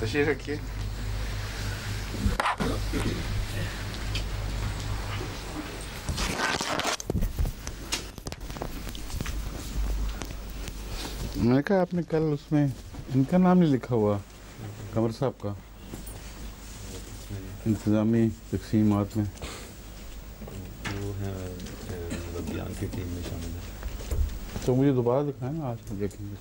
तशरीफ रखिए। मैंने कहा आपने कल उसमें इनका नाम नहीं लिखा हुआ, कमर साहब का, इंतज़ामी तक़सीमात में। वो है बयान की टीम में शामिल है। तो मुझे दोबारा दिखाएं ना, आज देखेंगे।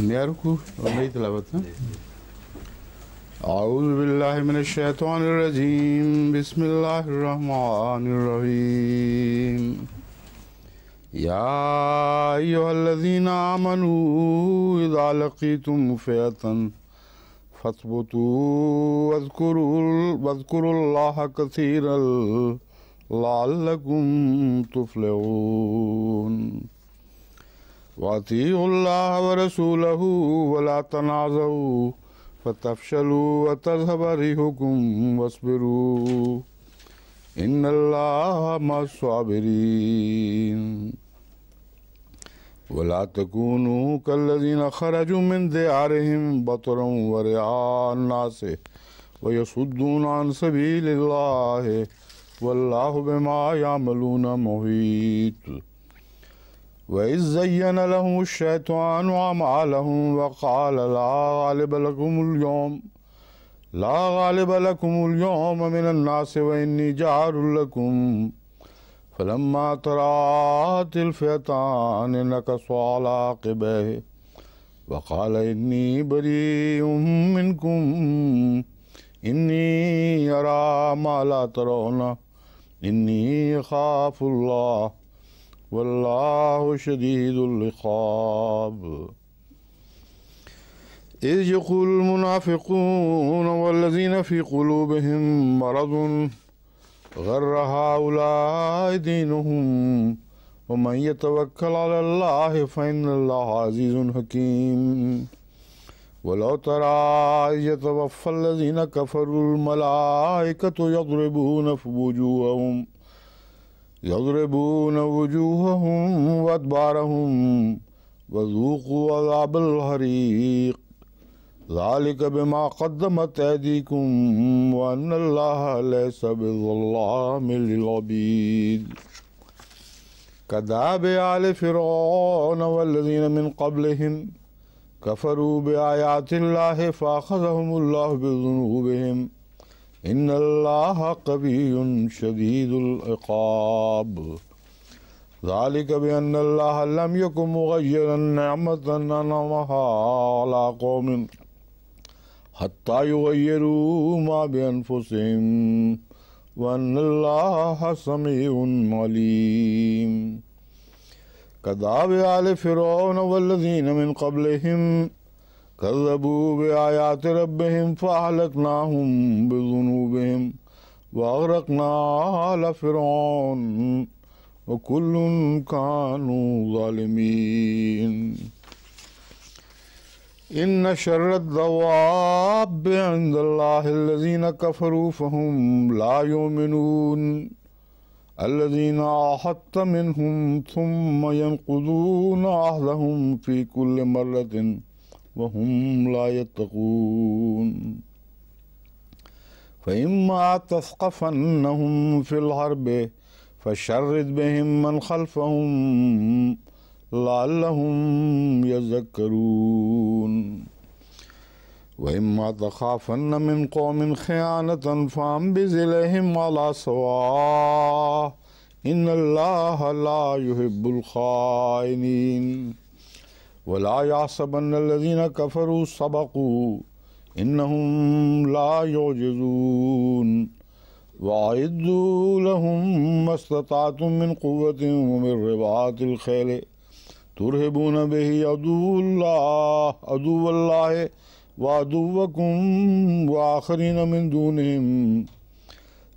नया रुकू और नई तिलावत है। औज़ु बिल्लाहि मिनश शैतानिर रजीम, बिस्मिल्लाहिर रहमानिर रहीम। या अय्युहल्लज़ीना आमनू इज़ा लक़ीतुम फ़िअतन फ़स्बुतू वज़्कुरुल्लाह कसीरन लअल्लकुम तुफ़्लिहून। वातिउल्लाह व रसूलहू वला तनाज़ऊ फतफ़शलू व तज़हब रिहुकुम वस्बिरू इन्नल्लाहा मअस्साबिरीन। वला तकूनू कल्लज़ीना ख़रजू मिन दियारिहिम बतरन व रिआअन नास व यसुद्दूना अन सबीलिल्लाहि वल्लाहु बिमा यअमलून मुहीत। वइज़ ज़य्यन लहुमुश शैतानु अअमालहुम वक़ाल ला गालिब लकुमुल यौम मिनन नास व इन्नी जारुल लकुम फलम्मा तराअतिल फ़िअतानि नकसा अला अक़बैहि वक़ाल इन्नी बरीउम मिनकुम इन्नी अरा मा ला तरौना इन्नी अख़ाफ़ुल्लाह वल्लाहु शदीदुल इक़ाब। इज़ यक़ूलुल मुनाफ़िक़ून वल्लज़ीना फ़ी क़ुलूबिहिम मरज़ुन ग़र्र हाउलाइ दीनुहुम वमन यतवक्कल अलल्लाहि फ़इन्नल्लाहा अज़ीज़ुन हकीम। वलौ तरा इज़ यतवफ़्फ़ल्लज़ीना कफ़रुल मलाइकतु यज़रिबून वुजूहहुम व अदबारहुम वज़ूक़ू अज़ाबल हरीक़ ज़ालिका बिमा क़द्दमत ऐदीकुम व अन्नल्लाहा लैसा बिज़्ज़ल्लामिल लिल अबीद। कदाबि आले फ़िरऔन वल्लज़ीना मिन क़ब्लिहिम कफ़रू बिआयातिल्लाहि फ़अख़ज़हुमुल्लाहु बिज़ुनूबिहिम इन्नल्लाहा क़विय्युन शदीदुल इक़ाब। ज़ालिका बिअन्नल्लाहा लम यकुन मुग़य्यिरन निअमतन अनअमहा अला क़ौमिन हत्ता युग़य्यिरू मा बिअन्फुसिहिम व अन्नल्लाहा समीउन अलीम। कदाबि आले फ़िरऔन वल्लज़ीना मिन क़ब्लिहिम कज़्ज़बू बिआयाति रब्बिहिम फ़अहलकनाहुम बिज़ुनूबिहिम व अग़रक़ना आला फ़िरऔन व कुल्लुन कानू ज़ालिमीन। इन्न शर्रद्दवाब्बि इंदल्लाहिल्लज़ीना कफ़रू फ़हुम ला युमिनून अल्लज़ीना आहद्त मिनहुम थुम्मा यनक़ुज़ूना अहदहुम फ़ी कुल्लि मर्रतिन वहुम ला यत्तक़ून। फ़इम्मा तस्क़फ़न्नहुम फ़िल हर्बि फ़शर्रिद बिहिम मन ख़ल्फ़हुम लअल्लहुम यज़क्करून। वइम्मा तख़ाफ़न्न मिन क़ौमिन ख़ियानतन फ़अंबिज़ इलैहिम अला सवाअ इन्नल्लाहा ला युहिब्बुल ख़ाइनीन। वला यहसबन्नल्लज़ीना कफ़रू सबक़ू इन्नहुम ला युअजिज़ून। वअइद्दू लहुम मस्तताअतुम मिन क़ुव्वतिन व मिन रिबातिल ख़ैल तुरहिबून बिही अदुव्वल्लाहि व अदुव्वकुम व आख़रीन मिन दूनिहिम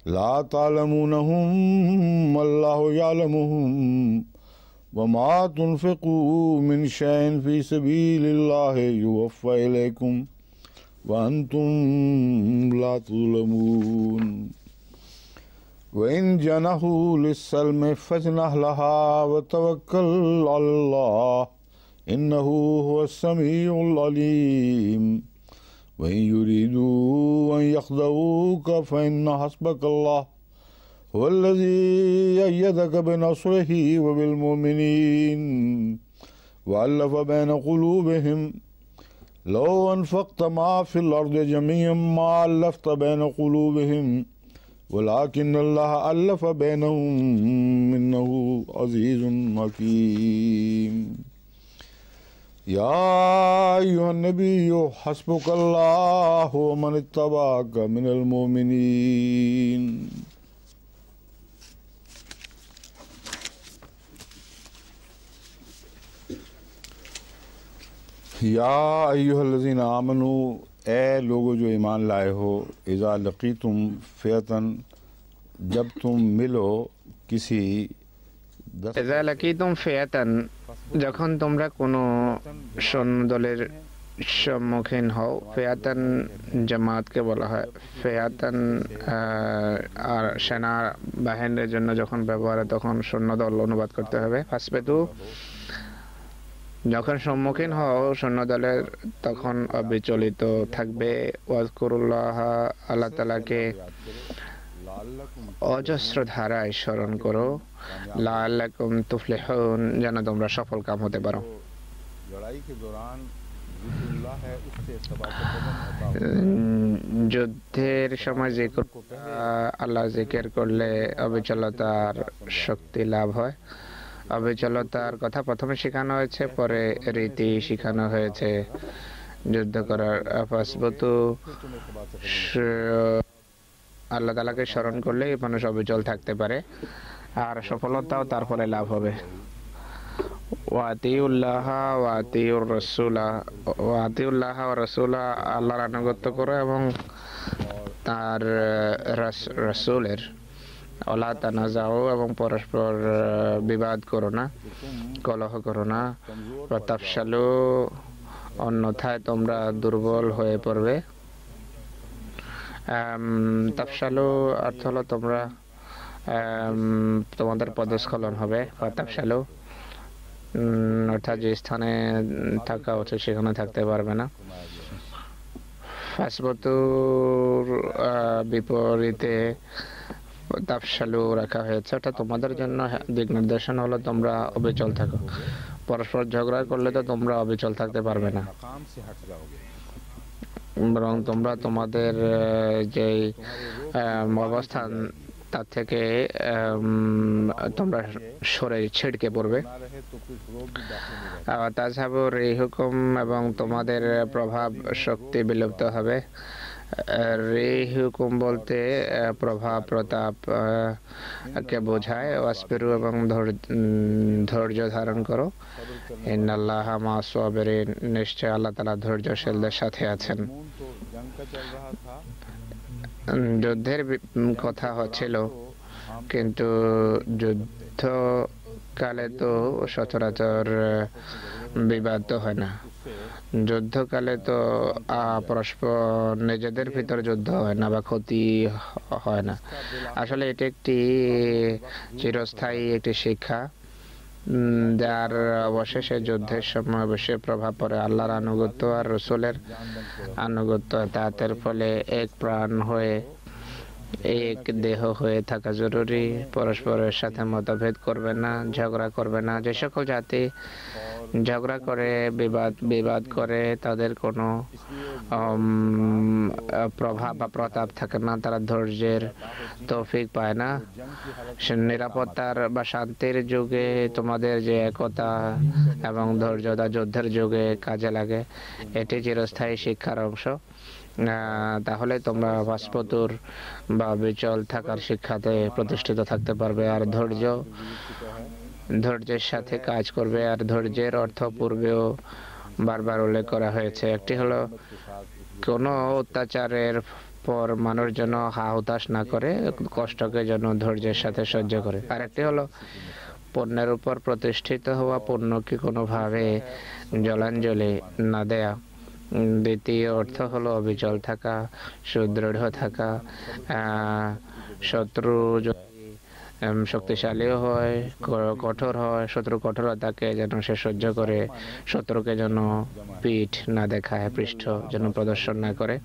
ला तअलमूनहुम अल्लाहु यअलमुहुम وما تنفقوا من شيء في سبيل الله يوفى إليكم وأنتم لا تظلمون وإن جنحوا للسلم فاجنح لها وتوكل على الله إنه هو السميع العليم وإن يريدوا أن يخدعوك فإن حسبك الله هو الذي أيدك بنصره وبالمؤمنين وألف بين قلوبهم لو أنفقت ما في الأرض جميعا ما ألفت بين قلوبهم ولكن الله ألف بينهم إنه عزيز حكيم يا أيها النبي حسبك الله ومن اتبعك من المؤمنين या अय्युहल्लज़ीना आमनू ए लोगो जो ईमान लाए हो इज़ा लक़ीतुम फ़ियतन जब तुम मिलो किसी ইযা লাকিতুম ফিয়াতান যখন তোমরা কোনো সৈন্য দলের সম্মুখীন হও, ফিয়াতান জামাতকে বলা হয়। ফিয়াতান আর সেনা বাহিনীর জন্য যখন ব্যবহার হয় তখন সৈন্য দল অনুবাদ করতে হবে। ফাসবেতু যখন সম্মুখীন হও সৈন্য দলের তখন অবিচলিত থাকবে। ওয়াজকুরুল্লাহ আল্লাহ তাআলাকে অজস্র ধারায় স্মরণ করো। লাআল্লাকুম তুফলিহুন যেন তোমরা সফল কাম হতে পারো। যুদ্ধের সময় জিকির আল্লাহ জিকির করলে অবিচলতার শক্তি লাভ হয়। অবিচলতার কথা প্রথমে শেখানো হয়েছে, পরে রীতি শেখানো হয়েছে যুদ্ধ করার। ফাসবতু আল্লাহ তাআলাকে স্মরণ করলে মানুষ অবিচল থাকতে পারে আর সফলতাও তার ফলে লাভ হবে। ওয়াতিউল্লাহ ওয়াতিউর রাসূলা ওয়াতিউল্লাহ ওয়া রাসূলা আল্লাহর আনুগত্য করো এবং তার রাসূলের। ওয়ালা তানাজাউ এবং পরস্পর বিবাদ করো না, কলহ করো না। ওয়াতাফশালু অন্যথায় তোমরা দুর্বল হয়ে পড়বে। তাফশালু অর্থ হলো তোমরা তোমাদের পদস্খলন হবে। ওয়াতাফশালু অর্থাৎ যে স্থানে থাকা উচিত সেখানে থাকতে পারবে না। ফাসবতুর বিপরীতে তাফশালু রাখা হয়েছে, অর্থাৎ তোমাদের জন্য দিক নির্দেশনা হলো তোমরা অবিচল থাকো। পরস্পর ঝগড়া করলে তো তোমরা অবিচল থাকতে পারবে না, বরং তোমরা তোমাদের যে অবস্থান তার থেকে তোমরা সরে ছিটকে পড়বে। তাছাড়াও এই হুকুম এবং তোমাদের প্রভাব শক্তি বিলুপ্ত হবে। রে হুকুম বলতে প্রভাব প্রতাপ কে বোঝায়। ওয়াসবিরু এবং ধৈর্য ধারণ করো। ইন্নাল্লাহা মা সাবিরিন নিশ্চয় আল্লাহ তাআলা ধৈর্যশীলদের সাথে আছেন। যুদ্ধের কথা হচ্ছিল, কিন্তু যুদ্ধকালে তো সচরাচর বিবাদ তো হয় না। যুদ্ধকালে তো পরস্পর নিজেদের ভিতর যুদ্ধ হয় না বা ক্ষতি হয় না। আসলে এটি একটি চিরস্থায়ী একটি শিক্ষা, যার অবশেষে যুদ্ধের সময় অবশ্যই প্রভাব পড়ে আল্লাহর আনুগত্য আর রাসূলের আনুগত্য। তাদের ফলে এক প্রাণ হয়ে এক দেহ হয়ে থাকা জরুরি। পরস্পরের সাথে মতভেদ করবে না, ঝগড়া করবে না। যে সকল জাতি ঝগড়া করে বিবাদ করে তাদের কোনো প্রভাব বা প্রতাপ থাকে না, তারা ধৈর্যের তৌফিক পায় না। নিরাপত্তার বা শান্তির যুগে তোমাদের যে একতা এবং ধৈর্যতা যুদ্ধের যুগে কাজে লাগে, এটি চিরস্থায়ী শিক্ষার অংশ। তাহলে তোমরা বাষ্পতুর বা বিচল থাকার শিক্ষাতে প্রতিষ্ঠিত থাকতে পারবে। আর ধৈর্যের সাথে কাজ করবে। আর ধৈর্যের অর্থ পূর্বেও বারবার উল্লেখ করা হয়েছে। একটি হলো কোনো অত্যাচারের পর মানুষ যেন হা হুতাশ না করে, কষ্টকে যেন ধৈর্যের সাথে সহ্য করে। আর একটি হলো পণ্যের উপর প্রতিষ্ঠিত হওয়া পণ্যকে কোনোভাবে জলাঞ্জলি না দেয়া। দ্বিতীয় অর্থ হলো অবিচল থাকা, সুদৃঢ় থাকা। শত্রু শক্তিশালীও হয়, কঠোর হয়, শত্রু কঠোরতাকে যেন সে সহ্য করে, শত্রুকে যেন পিঠ না দেখায়, পৃষ্ঠ যেন প্রদর্শন না করে।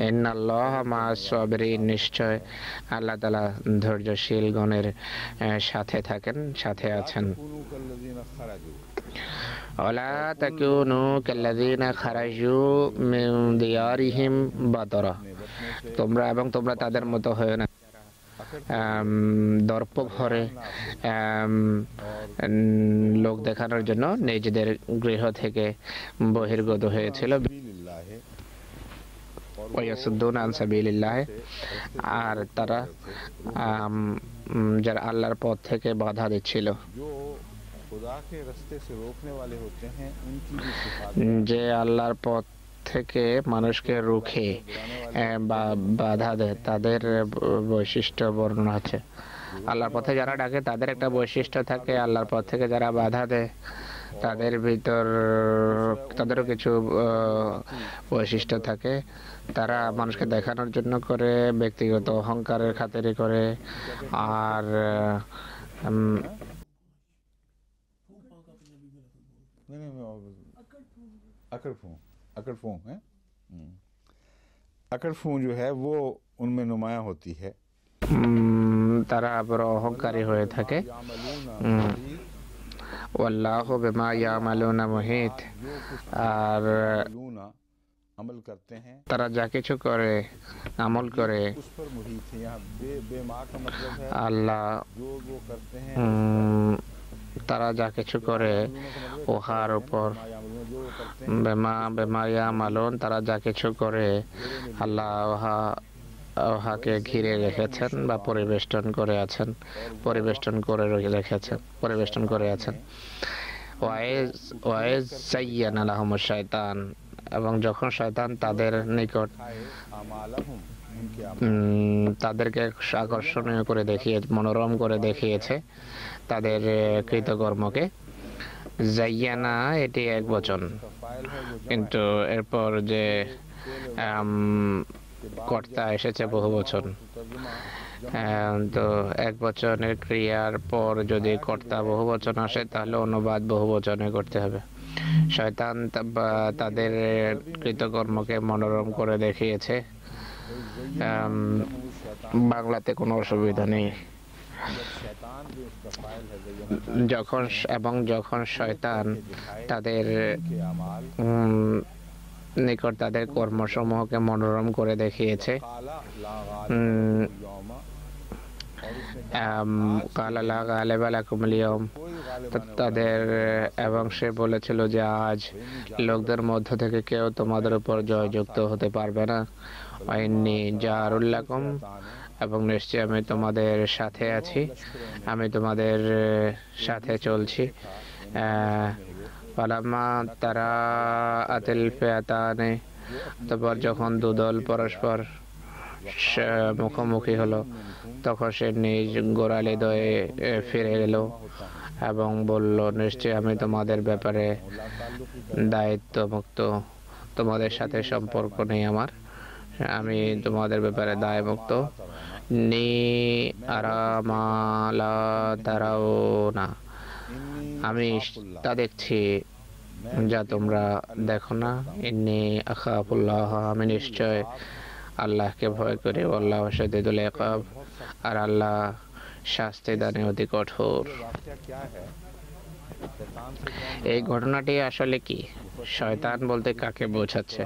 ইন্নাল্লাহ মা'আস সাবিরিন, নিশ্চয় আল্লাহ তাআলা ধৈর্যশীল গণের সাথে থাকেন, সাথে আছেন। ওয়ালা তাকুনু কাল্লাযীনা খারাজু মিন দিয়ারিহিম বাতরা, তোমরা তাদের মতো হয়ো না দর্প ভরে লোক দেখানোর জন্য নিজেদের গৃহ থেকে বহির্গত হয়েছিল। ওয়ায়াসুদ্দুনা আন সাবিলিল্লাহ, আর তারা যারা আল্লাহর পথ থেকে বাধা দিচ্ছিল। যে আল্লাহর পথ থেকে মানুষকে রুখে বা বাধা দেয়, তাদের বৈশিষ্ট্য বর্ণনা আছে। আল্লাহর পথে যারা ডাকে তাদের একটা বৈশিষ্ট্য থাকে, আল্লাহর পথ থেকে যারা বাধা দেয় তাদের ভিতর তাদেরও কিছু বৈশিষ্ট্য থাকে। তারা মানুষকে দেখানোর জন্য করে, ব্যক্তিগত অহংকারের খাতিরে করে, আর अकड़फूं जो है वो उनमें नुमाया होती है। তারা বড় অহংকারী হয়ে থাকে। ওয়াল্লাহু বিমা ইয়ামালুনা মুহিত, আর তারা যা কিছু করে, আমল করে, আল্লাহ তারা যা কিছু করে উহার উপর, বেমা ইয়ামালুন, তারা যা কিছু করে আল্লাহ উহাকে ঘিরে রেখেছেন বা পরিবেষ্টন করে আছেন। ওয়াইজ যায়্যানা লাহুমুশ শায়তান, এবং যখন শয়তান তাদের নিকট তাদেরকে আকর্ষণীয় করে মনোরম করে দেখিয়েছে তাদের কৃতকর্মকে। যায়্যানা এটি এক বচন, কিন্তু এরপর যে কর্তা এসেছে বহু বচন। তো এক বচনের ক্রিয়ার পর যদি কর্তা বহু বচন আসে তাহলে অনুবাদ বহু বচনে করতে হবে। শয়তান তাদের কৃতকর্মকে মনোরম করে দেখিয়েছে। বাংলাতে কোনো অসুবিধা নেই। যখন শয়তান তাদের নিকট তাদের কর্মসমূহকে মনোরম করে দেখিয়েছে, তাদের এবং সে বলেছিল যে আজ লোকদের মধ্য থেকে কেউ তোমাদের উপর জয়যুক্ত হতে পারবে না। ওয়াইন্নী জারুল লাকুম, এবং নিশ্চয় আমি তোমাদের সাথে আছি, আমি তোমাদের সাথে চলছি। পালামা তারা আতিল ফিয়াতানে, তারপর যখন দুদল পরস্পর মুখোমুখি হলো তখন সে নিজ গোড়ালি দয়ে ফিরে এলো এবং বলল, নিশ্চয় আমি তোমাদের ব্যাপারে দায়িত্ব মুক্ত, তোমাদের সাথে সম্পর্ক নেই আমার, আমি তোমাদের ব্যাপারে দায়মুক্ত। নি আরামালা তারাও না, আমি তা দেখছি যা তোমরা দেখো না। ইন্নী আখাফুল্লাহ, আমি নিশ্চয় আল্লাহকে ভয় করি। আল্লাহ শাদীদুল ইকাব, আর আল্লাহ শাস্তি দানে অতি কঠোর। এই ঘটনাটি আসলে কি? শয়তান বলতে কাকে বোঝাচ্ছে?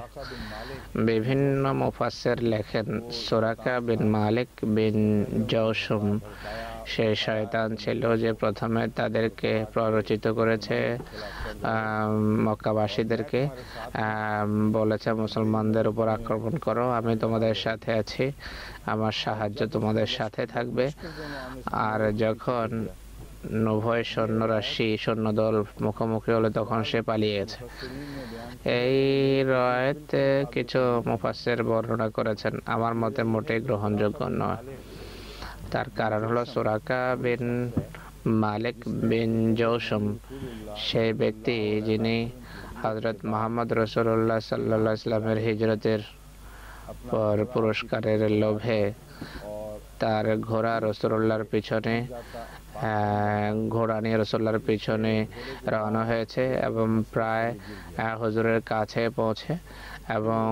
বিভিন্ন মুফাসসির লেখেন সুরাকা বিন মালিক বিন জওশুম সে শয়তান ছিল যে প্রথমে তাদেরকে প্ররোচিত করেছে, মক্কাবাসীদেরকে বলেছে মুসলমানদের উপর আক্রমণ করো, আমি তোমাদের সাথে আছি, আমার সাহায্য তোমাদের সাথে থাকবে। আর যখন উভয় সৈন্যদল মুখোমুখি হলো তখন সে পালিয়েছে। এই রায়তে কিছু মুফাসসির বর্ণনা করেছেন, আমার মতে মোটেই গ্রহণযোগ্য নয়। তার কারণ হলো সুরাকা বিন মালিক বিন জৌসম সেই ব্যক্তি যিনি হযরত মুহাম্মদ রাসূলুল্লাহ সাল্লাল্লাহু আলাইহি ওয়াসাল্লামের হিজরতের পর পুরস্কারের লোভে তার ঘোড়া রাসূলুল্লাহর পিছনে ঘোড়া নিয়ে রাসূলুল্লাহর পিছনে রওনা হয়েছে এবং প্রায় হুজুরের কাছে পৌঁছে এবং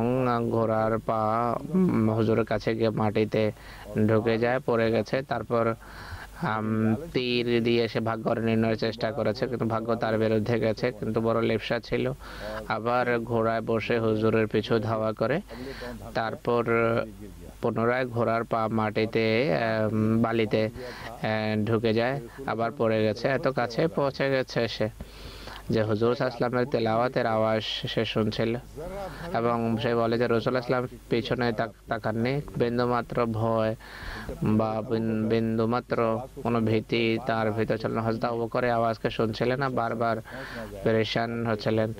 ঘোড়ার পা হুজুরের কাছে গিয়ে মাটিতে ঢুকে যায়, পড়ে গেছে। তারপর তীর দিয়ে সে ভাগ্য নির্ণয়ের চেষ্টা করেছে, কিন্তু ভাগ্য তার বিরুদ্ধে গেছে, কিন্তু বড় লিপ্সা ছিল। আবার ঘোড়ায় বসে হুজুরের পিছু ধাওয়া করে, তারপর পুনরায় ঘোড়ার পা মাটিতে বালিতে ঢুকে যায়, আবার পড়ে গেছে। এত কাছে পৌঁছে গেছে সে যে হুজুর সাল্লাল্লাহু তেলাওয়াতের আওয়াজ সে শুনছিল এবং সে বলে যে রাসূলুল্লাহ সাল্লাল্লাহু পিছনে তাকাননি। বিন্দুমাত্র ভয় বা বিন্দুমাত্র কোনো ভীতি তার ভিতর ছিল না। হযরত আবু বকরের আওয়াজকে শুনছিলেন না, বারবার পেরেশান হচ্ছিলেন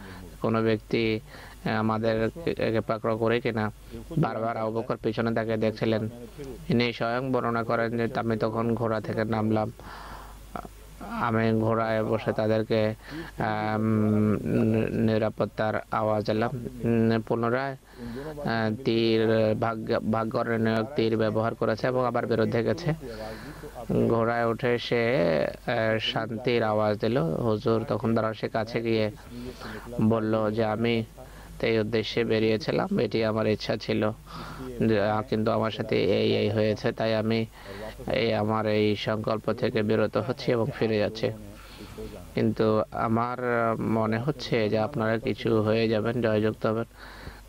কোনো ব্যক্তি আমাদেরকে পাকড়াও করে কিনা। বারবার আবু বকর পিছনে তাকে দেখছিলেন। ইনি স্বয়ং বর্ণনা করেন যে আমি তখন ঘোড়া থেকে নামলাম, আমি ঘোড়ায় বসে তাদেরকে নিরাপত্তার আওয়াজ দিলাম। পুনরায় তীর ভাগ্য নির্ণায়ক তীর ব্যবহার করেছে এবং আবার বিরুদ্ধে গেছে। ঘোড়ায় উঠে সে শান্তির আওয়াজ দিল। হুজুর তখন সে কাছে গিয়ে বলল যে আমি এই উদ্দেশ্যে বেরিয়েছিলাম, এটি আমার ইচ্ছা ছিল, কিন্তু আমার সাথে এই হয়েছে, তাই আমি আমার এই সংকল্প থেকে বিরত হচ্ছি এবং ফিরে যাচ্ছি। কিন্তু আমার মনে হচ্ছে যে আপনারা কিছু হয়ে যাবেন, জয়যুক্ত হবেন।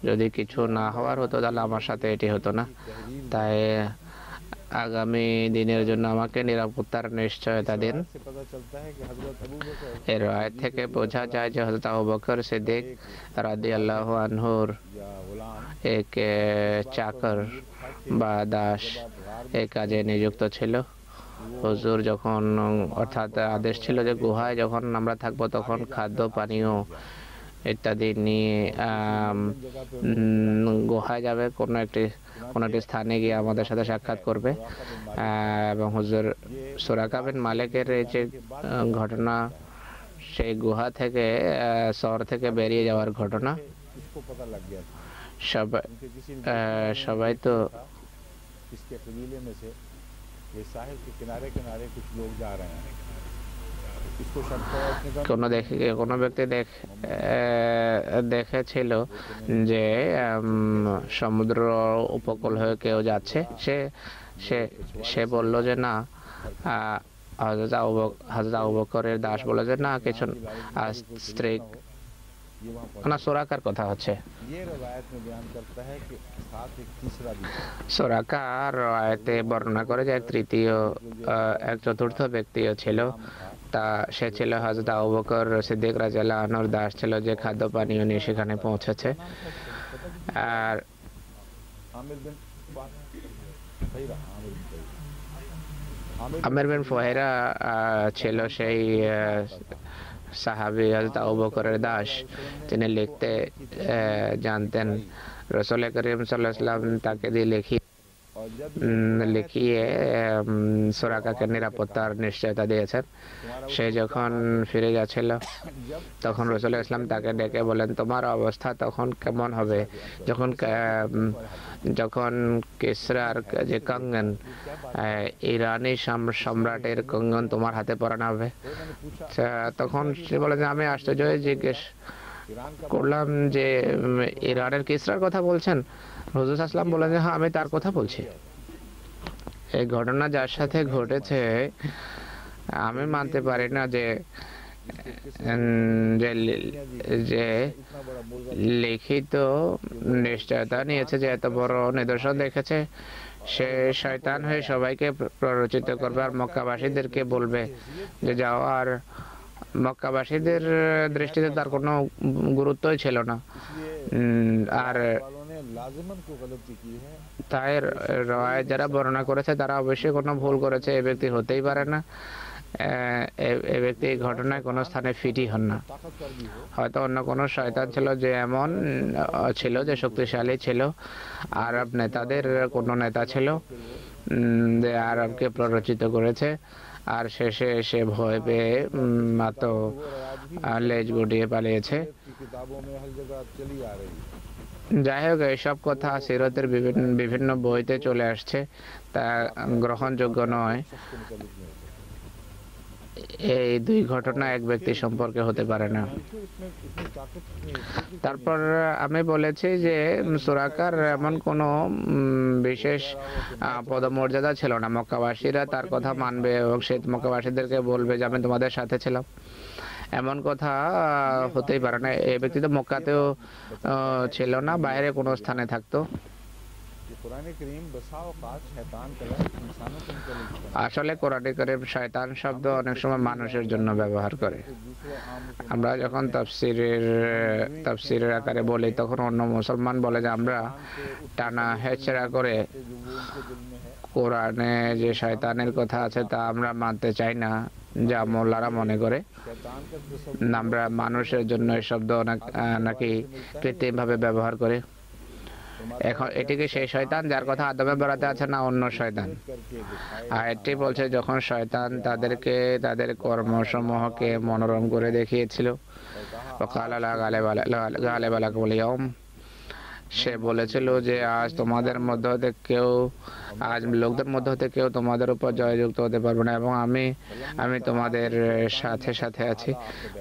যদি কিছু না হওয়ার হতো তাহলে আমার সাথে এটি হতো না। তাই আগামী দিনের জন্য আমাকে নিরাপত্তার নিশ্চয়তা দিন। এর রায় থেকে বোঝা যায় যে হযরত আবু বকর সিদ্দিক রাদিয়াল্লাহু আনহুর এক চাকর বা দাস এই কাজে নিযুক্ত ছিল। হুজুর যখন অর্থাৎ আদেশ ছিল যে গুহায় যখন আমরা থাকবো তখন খাদ্য পানীয় ইত্যাদি নিয়ে গুহায় যাবে, কোনো একটি স্থানে গিয়ে আমাদের সাথে সাক্ষাৎ করবে। এবং হুজুর সুরাকা বিন মালিকের এই যে ঘটনা, সেই গুহা থেকে শহর থেকে বেরিয়ে যাওয়ার ঘটনা, সবাই তো কোনো ব্যক্তি দেখেছিল যে সমুদ্র উপকূল হয়ে কেউ যাচ্ছে। সে বলল যে না, হযরত আবু বকরের দাস বলে যে না, কিছু স্ত্রী না, সুরাকার কথা হচ্ছে। সুরাকার রায়তে বর্ণনা করে যে এক চতুর্থ ব্যক্তিও ছিল, তা সে ছিল হযরত আবু বকর সিদ্দিক রাদিয়াল্লাহু আনহুর দাস ছিল, যে খাদ্য পানীয় নিয়ে সেখানে পৌঁছেছে। আর আমির বিন ফুহাইরা ছিল সেই সাহাবী হযরত আবু বকরের দাস, তিনি লিখতে জানতেন। রাসূল করিম সাল্লাল্লাহু আলাইহি ওয়াসাল্লাম তাকে দিয়ে লিখিয়ে সুরাকাকে নিরাপত্তার নিশ্চয়তা দিয়েছেন। সে যখন ফিরে যাচ্ছিল তখন রাসূল ইসলাম তাকে ডেকে বলেন, তোমার অবস্থা তখন কেমন হবে যখন কিসরার যে কঙ্গন, ইরানি সম্রাটের কঙ্গন তোমার হাতে পরানো হবে? তখন সে বলে যে আমি আশ্চর্য হয়ে জিজ্ঞেস করলাম যে ইরানের কিসরার কথা বলছেন? হুজুর সাল্লাল্লাহু বলেন যে হ্যাঁ, আমি তার কথা বলছি। এই ঘটনা যার সাথে ঘটেছে আমি মানতে পারি না যে লিখিত নিশ্চয়তা নিয়েছে, যে এত বড় নিদর্শন দেখেছে, সে শয়তান হয়ে সবাইকে প্ররোচিত করবে আর মক্কাবাসীদেরকে বলবে যে যাও। আর মক্কাবাসীদের দৃষ্টিতে তার কোনো গুরুত্বই ছিল না। আর তাই রায় যারা বর্ণনা করেছে তারা অবশ্যই কোনো ভুল করেছে, এ ব্যক্তি হতেই পারে না। এ ব্যক্তি এই ঘটনায় কোনো স্থানে ফিটি হন না। হয়তো অন্য কোনো শয়তান ছিল, যে এমন ছিল যে শক্তিশালী ছিল। আরব নেতাদের কোনো নেতা ছিল যে আরবকে প্ররোচিত করেছে আর শেষে এসে ভয় পেয়ে মাত্র লেজ গুটিয়ে পালিয়েছে। की किताबों में हर जगह चली आ रही है। যাই হোক, এইসব কথা সিরতের বিভিন্ন বইতে চলে আসছে, তা গ্রহণযোগ্য নয়। शख्स को मुताबिक नहीं होता। এই দুই ঘটনা এক ব্যক্তি সম্পর্কে হতে পারে না। देखिए इसमें इतनी ताकत नहीं है। তারপর আমি বলেছি যে সুরাকার এমন কোনো বিশেষ পদমর্যাদা ছিল না। মক্কাবাসীরা তার কথা মানবে এবং সে মক্কাবাসীদেরকে বলবে যে আমি তোমাদের সাথে ছিলাম, এমন কথা হতেই পারে না। এই ব্যক্তি তো মক্কাতেও ছিল না, বাইরে কোনো স্থানে থাকতো। कि कुरान करीम बसा औकात शैतान का लफ्ज़ इंसानों को मुताबिक करता আসলে কোরআনে কারীম শয়তান শব্দ অনেক সময় মানুষের জন্য ব্যবহার করে। है। दूसरे आम मुसलमान আমরা যখন তাফসীরের আকারে বলি, তখন অন্য মুসলমান বলে যে আমরা টানা হেচড়া করে जो वो उनके दिल में है, কোরআনে যে শয়তানের কথা আছে তা আমরা মানতে চাই না, যা মোল্লারা মনে করে। शैतान का तस्वुर আমরা মানুষের জন্য এই শব্দ নাকি কৃত্রিমভাবে ব্যবহার করে। এখন এটিকে সেই শয়তান যার কথা আদমে বেড়াতে আছে, না অন্য শয়তান? करके दिखाए। আর এটি বলছে যখন শয়তান তাদেরকে তাদের কর্মসমূহকে মনোরম করে দেখিয়েছিল, সে বলেছিল যে আজ তোমাদের মধ্যে হতে কেউ, আজ লোকদের মধ্যে হতে কেউ তোমাদের উপর জয়যুক্ত হতে পারবে না, এবং আমি তোমাদের সাথে সাথে আছি।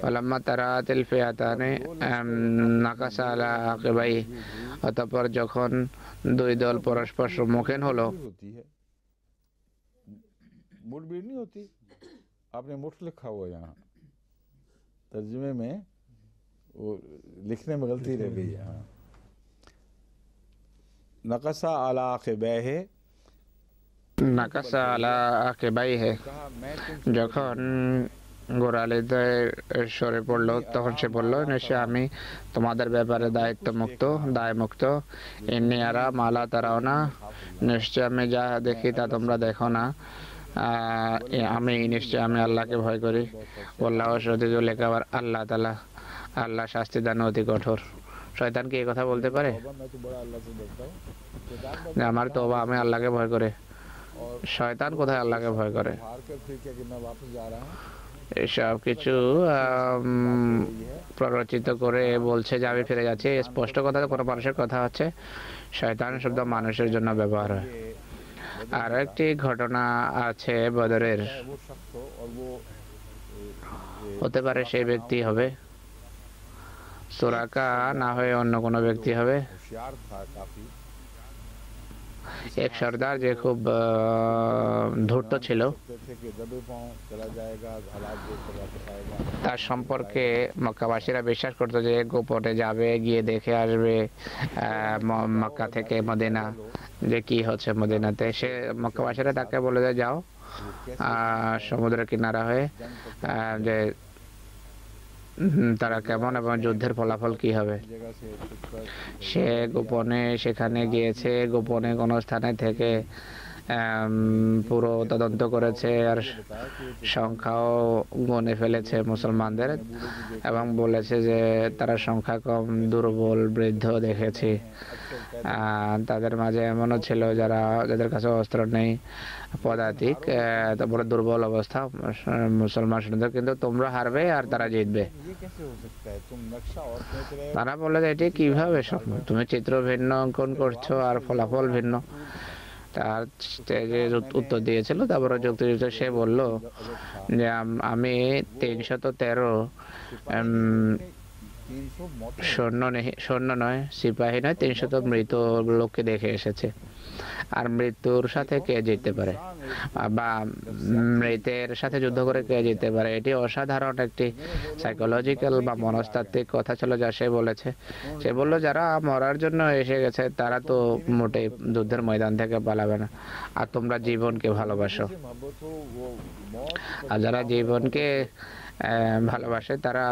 ওলাম্মা তারাতিল ফিয়াতানে নাকাসা আলা আকিবাই, অতঃপর যখন দুই দল পরস্পর সম্মুখীন হলো। होती है, मुठभेड़ नहीं होती। आपने मुठ लिखा हुआ यहाँ, तर्जुमे में वो लिखने में गलती रह गई है। हाँ, नकसा आला आक़िबैहि, নাকাসা আলা আকিবাই হে, कहा मैं तुम যখন গোড়ালিতে সরে পড়লো তখন সে বলল, নিশ্চয় আমি তোমাদের ব্যাপারে দায়মুক্ত। এমনি আরা মালা তারাও না, নিশ্চয় আমি যা দেখি তা তোমরা দেখো না। আমি আল্লাহকে ভয় করি। আল্লাহ শদীদুল ইকাব, আল্লাহ শাস্তি দান অতি কঠোর। শয়তান কি এই কথা বলতে পারে तौबा, मैं तो बड़ा अल्लाह से डरता हूँ। शैतान যে আমার তওবা, আমি আল্লাহকে ভয় করে? শয়তান কোথায় আল্লাহকে ভয় করে? हार कर फिर क्या कि मैं वापस जा रहा हूँ, এসব কিছু প্ররোচিত করে বলছে যে আমি ফিরে যাচ্ছি। স্পষ্ট কথা, কোনো মানুষের কথা হচ্ছে। শয়তান শব্দ মানুষের জন্য ব্যবহার হয়। আর একটি ঘটনা আছে বদরের, वो शख्स हो और वो হতে পারে সেই ব্যক্তি হবে সুরাকা, না হয়ে অন্য কোনো ব্যক্তি হবে। होशियार था काफी। এক সর্দার যে খুব ধূর্ত ছিল, कहते थे कि दबे पाँव चला जाएगा, हालात देख कर वापस आएगा। তার সম্পর্কে মক্কাবাসীরা বিশ্বাস করতো যে গোপনে যাবে, গিয়ে দেখে আসবে মক্কা থেকে মদিনা, যে কি হচ্ছে মদিনাতে। সে মক্কাবাসীরা তাকে বলে যে যাও সমুদ্রের কিনারা হয়ে, যে তারা কেমন এবং যুদ্ধের ফলাফল কি হবে। जगह से छुपकर সে গোপনে সেখানে গিয়েছে, গোপনে কোনো স্থানে থেকে পুরো তদন্ত করেছে, আর সংখ্যাও গণে ফেলেছে মুসলমানদের, এবং বলেছে যে তারা সংখ্যা কম, দুর্বল, বৃদ্ধ দেখেছি। তাদের মাঝে এমনও ছিল যাদের কাছে অস্ত্র নেই, পদাতিক, তারপরে দুর্বল অবস্থা মুসলমান সৈন্যদের, কিন্তু তোমরা হারবে আর তারা জিতবে। ये कैसे हो सकता है? तुम नक्शा और सोच रहे हो, তারা বলে যে এটি কিভাবে সম্ভব? তুমি চিত্র ভিন্ন অঙ্কন করছো আর ফলাফল ভিন্ন। তার যে উত্তর দিয়েছিল, তারপরে যুক্তিযুক্ত সে বলল যে আমি 313 সৈন্য নয়, সিপাহী নয়, 300 মৃত লোককে দেখে এসেছে। আর মৃত্যুর সাথে কে জিততে পারে, বা মৃতের সাথে যুদ্ধ করে কে জিততে পারে? এটি অসাধারণ একটি সাইকোলজিক্যাল বা মনস্তাত্ত্বিক কথা ছিল যা সে বলেছে। সে বলল যারা মরার জন্য এসে গেছে তারা তো মোটেই যুদ্ধের ময়দান থেকে পালাবে না, আর তোমরা জীবনকে ভালোবাসো। मोहब्बत हो वो मौत আর যারা জীবনকে ভালোবাসে তারা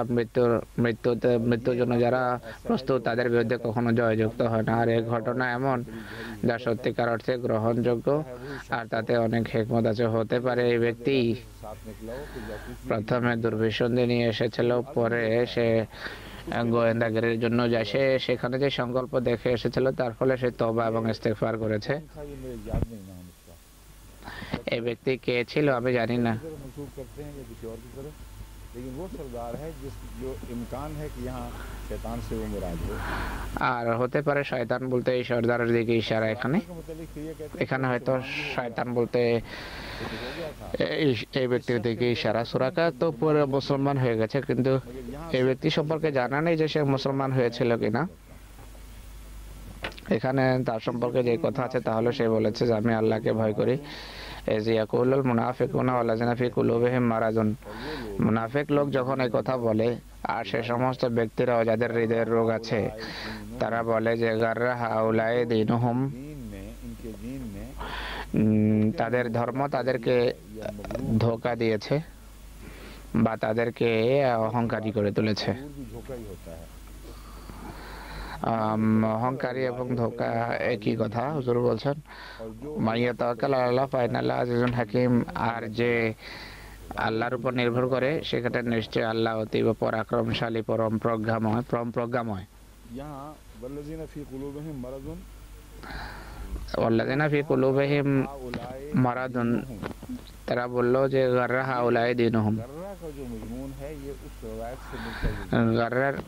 মৃত্যুর জন্য যারা প্রস্তুত, তাদের বিরুদ্ধে কখনো জয়যুক্ত হয় না। আর এই ঘটনা এমন যা সত্যিকার অর্থে গ্রহণযোগ্য, আর তাতে অনেক হিকমত আছে। হতে পারে এই ব্যক্তি साथ निकला हो कि जासूसी প্রথমে দুর্বিসন্ধি নিয়ে এসেছিল, পরে সে গোয়েন্দাগিরির জন্য যায়। সে সেখানে যে সংকল্প দেখে এসেছিল, তার ফলে সে তওবা এবং ইস্তেগফার করেছে। था, ये मेरे याद नहीं नाम उसका। এই ব্যক্তি কে ছিল আমি জানি না। तरफ मंसूब करते हैं या किसी और की तरफ, लेकिन वो सरदार है जिस जो इम्कान है कि यहाँ शैतान से वो मुराद हो। আর হতে পারে শয়তান বলতে এই সর্দারের দিকে ইশারা এখানে। के मुतालिक फिर ये कहते हैं এখানে হয়তো শয়তান বলতে कि हो गया था, এই ব্যক্তির দিকে ইশারা। সুরাকা তো পুরো মুসলমান হয়ে গেছে, কিন্তু मगर यहाँ এই ব্যক্তি সম্পর্কে জানা নেই যে সে মুসলমান হয়েছিল কিনা। এখানে তার সম্পর্কে যে কথা আছে তাহলে সে বলেছে যে আমি আল্লাহকে ভয় করি। এজ ইয়াকুলুল মুনাফিকুনা ওয়াল্লাযিনা ফি কুলুবিহিম মারাদুন, মুনাফিক লোক যখন এই কথা বলে আর সে সমস্ত ব্যক্তিরাও যাদের হৃদয়ের রোগ আছে তারা বলে যে গাররা হাউলাই দীনুহুম, दीन में इनके दीन में তাদের ধর্ম তাদেরকে ধোঁকা দিয়েছে বা তাদেরকে অহংকারী করে তুলেছে। दूर भी धोखा ही होता है। অহংকারী এবং ধোঁকা একই কথা হুজুর বলছেন। और जो মাইয়া তাওয়াক্কাল আলাল্লাহ ফাইনাল্লাহ আজিজুন হাকিম, আর যে আল্লাহর উপর নির্ভর করে সেখানে নিশ্চয় আল্লাহ অতীব পরাক্রমশালী, পরম প্রজ্ঞাময়। यहाँ वल्लज़ीना फी कुलूबिहिम मरदुन ওয়াল্লাযিনা ফি কুলুবিহিম हाउलाए মারাদুন, তারা বলল যে গাররা হাউলাই দীনুহুম। गर्रा का जो मजमून है ये उस रवायत से मिलता जुलता গাররার है।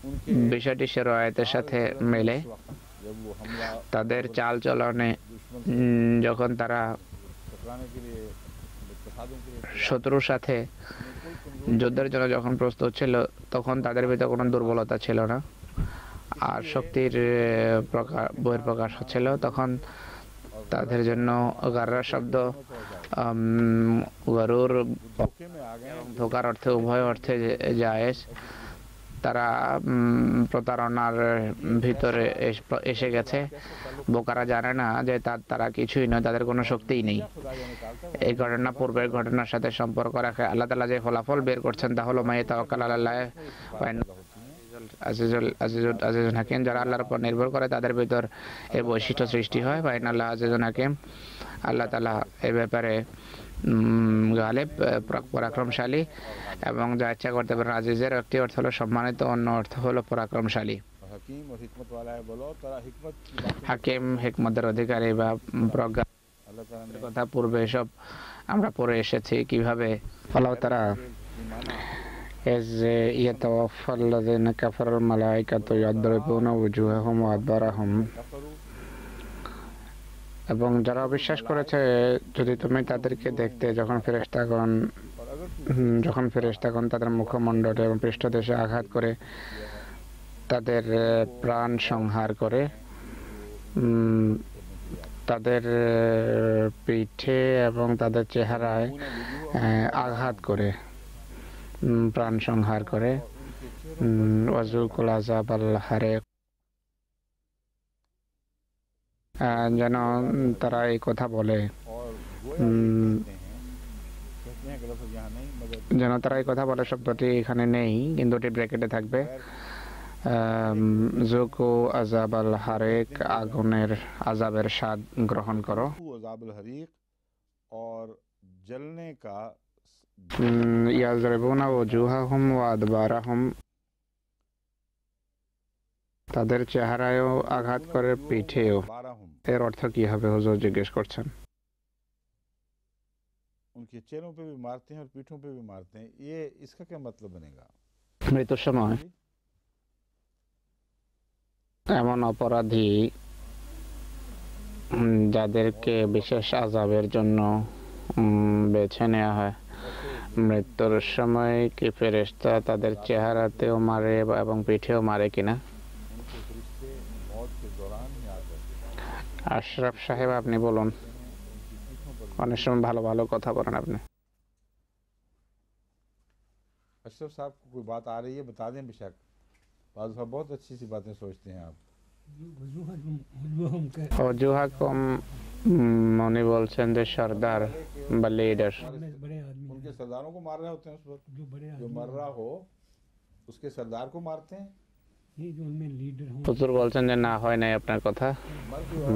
उनके বিষয়টি সে রয়াতের সাথে মেলে। उस वक्त जब वो हमला তাদের চাল চলনে दुश्मन যখন তারা टकराने के लिए तसादुम के लिए শত্রুর সাথে যুদ্ধের জন্য যখন প্রস্তুত ছিল তখন তাদের ভিতরে কোনো দুর্বলতা ছিল না আর শক্তির বহিঃপ্রকাশ হচ্ছিল। তখন তাদের জন্য গাররা শব্দ গরুর धोखे में आ गए ধোকার অর্থে উভয় অর্থে জায়েজ। তারা প্রতারণার ভিতরে এসে গেছে। বোকারা জানে না যে তারা কিছুই নয়, তাদের কোনো শক্তিই নেই। खुदा जाने कालता এই ঘটনা পূর্বের ঘটনার সাথে সম্পর্ক রাখে আল্লাহ তাআলা যে ফলাফল বের করছেন তা হলো মাই তাওয়াক্কাল আলাল্লাহ আজিজুল হাকিম, যারা আল্লাহর উপর নির্ভর করে তাদের ভিতর এই বৈশিষ্ট্য সৃষ্টি হয়। ফাইনাল্লাহ আজিজুল হাকিম, আল্লাহ তাআলা এই ব্যাপারে গালিব, পরাক্রমশালী এবং যা ইচ্ছা করতে পারেন। আজিজের একটি অর্থ হলো সম্মানিত, অন্য অর্থ হলো পরাক্রমশালী। हकीम और हिकमत वाला है। बोलो तारा हिकमत की बातें হাকিম হিকমতের অধিকারী বা প্রজ্ঞা अल्लाह ताला ने কথা পূর্বে এসব আমরা পড়ে এসেছি কিভাবে আল্লাহ তাআলা माना إذ يتوفى الذين كفروا الملائكة يضربون وجوههم وأدبارهم, कफरू এবং যারা অবিশ্বাস করেছে যদি তুমি তাদেরকে দেখতে যখন ফেরেশতাগণ और अगर তাদের মুখমণ্ডলে এবং পৃষ্ঠদেশে আঘাত করে তাদের প্রাণ সংহার করে, তাদের পিঠে এবং তাদের চেহারায় আঘাত করে, প্রাণ সংহার করে, ওয়াজুকুল আযাব আল হারিক, যেন তারা এই কথা বলে, और गोया कहते हैं कि लफ्ज़ यहाँ नहीं मगर যেন তারা এই কথা বলে। শব্দটি এখানে নেই কিন্তু এটি ব্র্যাকেটে থাকবে। জুকু আযাব আল হারিক, আগুনের আযাবের স্বাদ গ্রহণ করো। अज़ाबुल हरीक और जलने का ইয়াজরিবুনা ওয়াজুহাহুম ওয়া আদবারাহুম, তাদের চেহারায়ও আঘাত করে, পিঠেও। 12 এর অর্থ কি হবে হুজুর জিজ্ঞেস করছেন। उनके चेहरों पे भी मारते हैं और पीठों पे भी मारते हैं। ये इसका क्या मतलब बनेगा? মৃত্যুর সময় এমন অপরাধী যাদেরকে বিশেষ আযাবের জন্য বেছে নেওয়া হয়, মৃত্যুর সময় কি ফেরেশতা তাদের চেহারাতেও মারে এবং পিঠেও মারে কিনা? उनके फरिश्ते मौत के दौरान ही आकर আশরাফ সাহেব আপনি বলুন, অনেক সময় ভালো ভালো কথা বলেন আপনি। अशरफ साहब को कोई बात आ रही है बता दें बेशक। बाज़ साहब बहुत अच्छी सी बातें सोचते हैं आप। অজুহাকুম, উনি বলছেন যে সর্দার বা লিডার। उनके सरदारों को मार रहे होते हैं उस वक्त जो मर रहा हो उसके सरदार को मारते हैं। হুজুর বলছেন যে না হয় নাই আপনার কথা,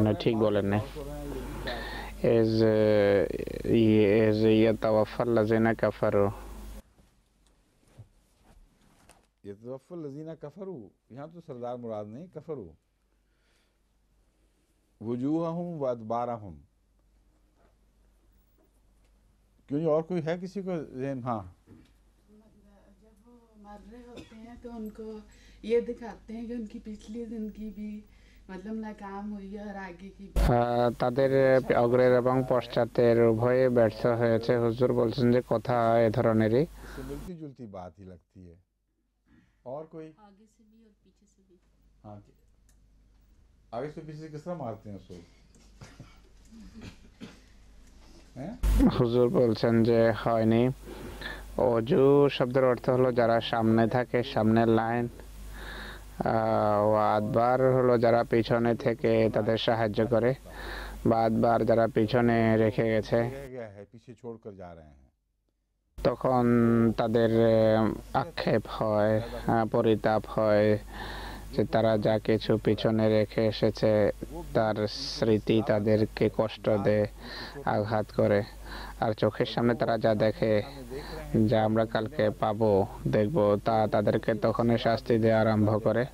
না ঠিক বলেন নাই। إذ يتوفى الذين كفروا, यतवफ़्फ़ल लज़ीना कफ़रू, यहाँ तो सरदार मुराद नहीं, कफ़रू। वजूहहुम व अदबारहुम, क्यों जी, और कोई है किसी को ज़हन? हाँ, जब वो मर रहे होते हैं तो उनको ये दिखाते हैं कि उनकी पिछली जिंदगी भी मतलब नाकाम हुई है और आगे की भी। তাদের অগ্রের এবং পশ্চাতের উভয়ে ব্যর্থ হয়েছে। হুজুর বলছেন যে কথা এ ধরনেরই। इससे मिलती जुलती बात ही लगती है। और कोई? आगे से भी और पीछे से भी। हाँ, आगे से पीछे से किस तरह मारते हैं उसको? हैं? হুজুর বলছেন যে হয়নি। অজু শব্দের অর্থ হলো যারা সামনে থাকে, সামনের লাইন। ওয়াদবার হলো যারা পিছনে থেকে তাদের সাহায্য করে। বাদবার যারা পিছনে রেখে গেছে, रह गया है, पीछे छोड़कर जा रहे हैं। তখন তাদের আক্ষেপ হয়, পরিতাপ হয় যে তারা যা কিছু পিছনে রেখে এসেছে তার স্মৃতি তাদেরকে কষ্ট দেয়, আঘাত করে। আর চোখের সামনে তারা যা দেখে, যা আমরা কালকে পাবো, দেখবো, তা তাদেরকে তখনই শাস্তি দেওয়া আরম্ভ করে।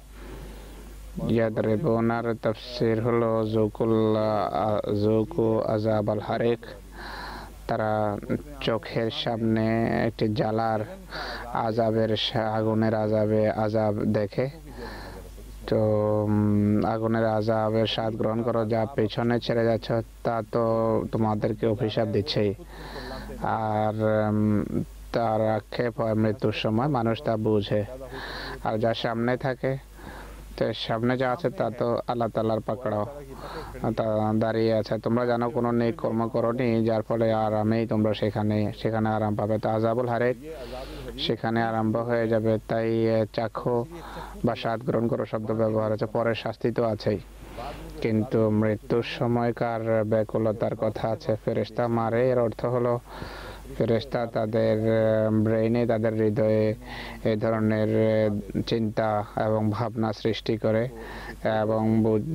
ইয়াদরিবুনার তাফসীর হলো যুকু আযাব আল হারিক। তারা চোখের সামনে একটি জ্বালার আযাবের আগুনের আযাব দেখে। তো আগুনের আযাবের স্বাদ গ্রহণ করো, যা পেছনে ছেড়ে যাচ্ছ তা তো তোমাদেরকে অভিশাপ দিচ্ছেই। আর তার আক্ষেপ হয় মৃত্যুর সময়, মানুষ তা বুঝে। আর যা সামনে থাকে, তো সামনে যা আছে তা তো আল্লাহ তাআলার পাকড়াও, তা দাঁড়িয়ে আছে। তোমরা জানো কোনো নেক কর্ম করনি, যার ফলে আরামেই তোমরা সেখানে আরাম পাবে। তো আযাবুল হারিক সেখানে আরম্ভ হয়ে যাবে। তাই চাখো বা স্বাদ গ্রহণ করো শব্দ ব্যবহার আছে। পরের শাস্তি তো আছেই, কিন্তু মৃত্যুর সময়কার ব্যাকুলতার কথা আছে। ফেরেশতা মারে, এর অর্থ হলো ফেরেশতা তাদের ব্রেইনে, তাদের হৃদয়ে এই ধরনের চিন্তা এবং ভাবনা সৃষ্টি করে এবং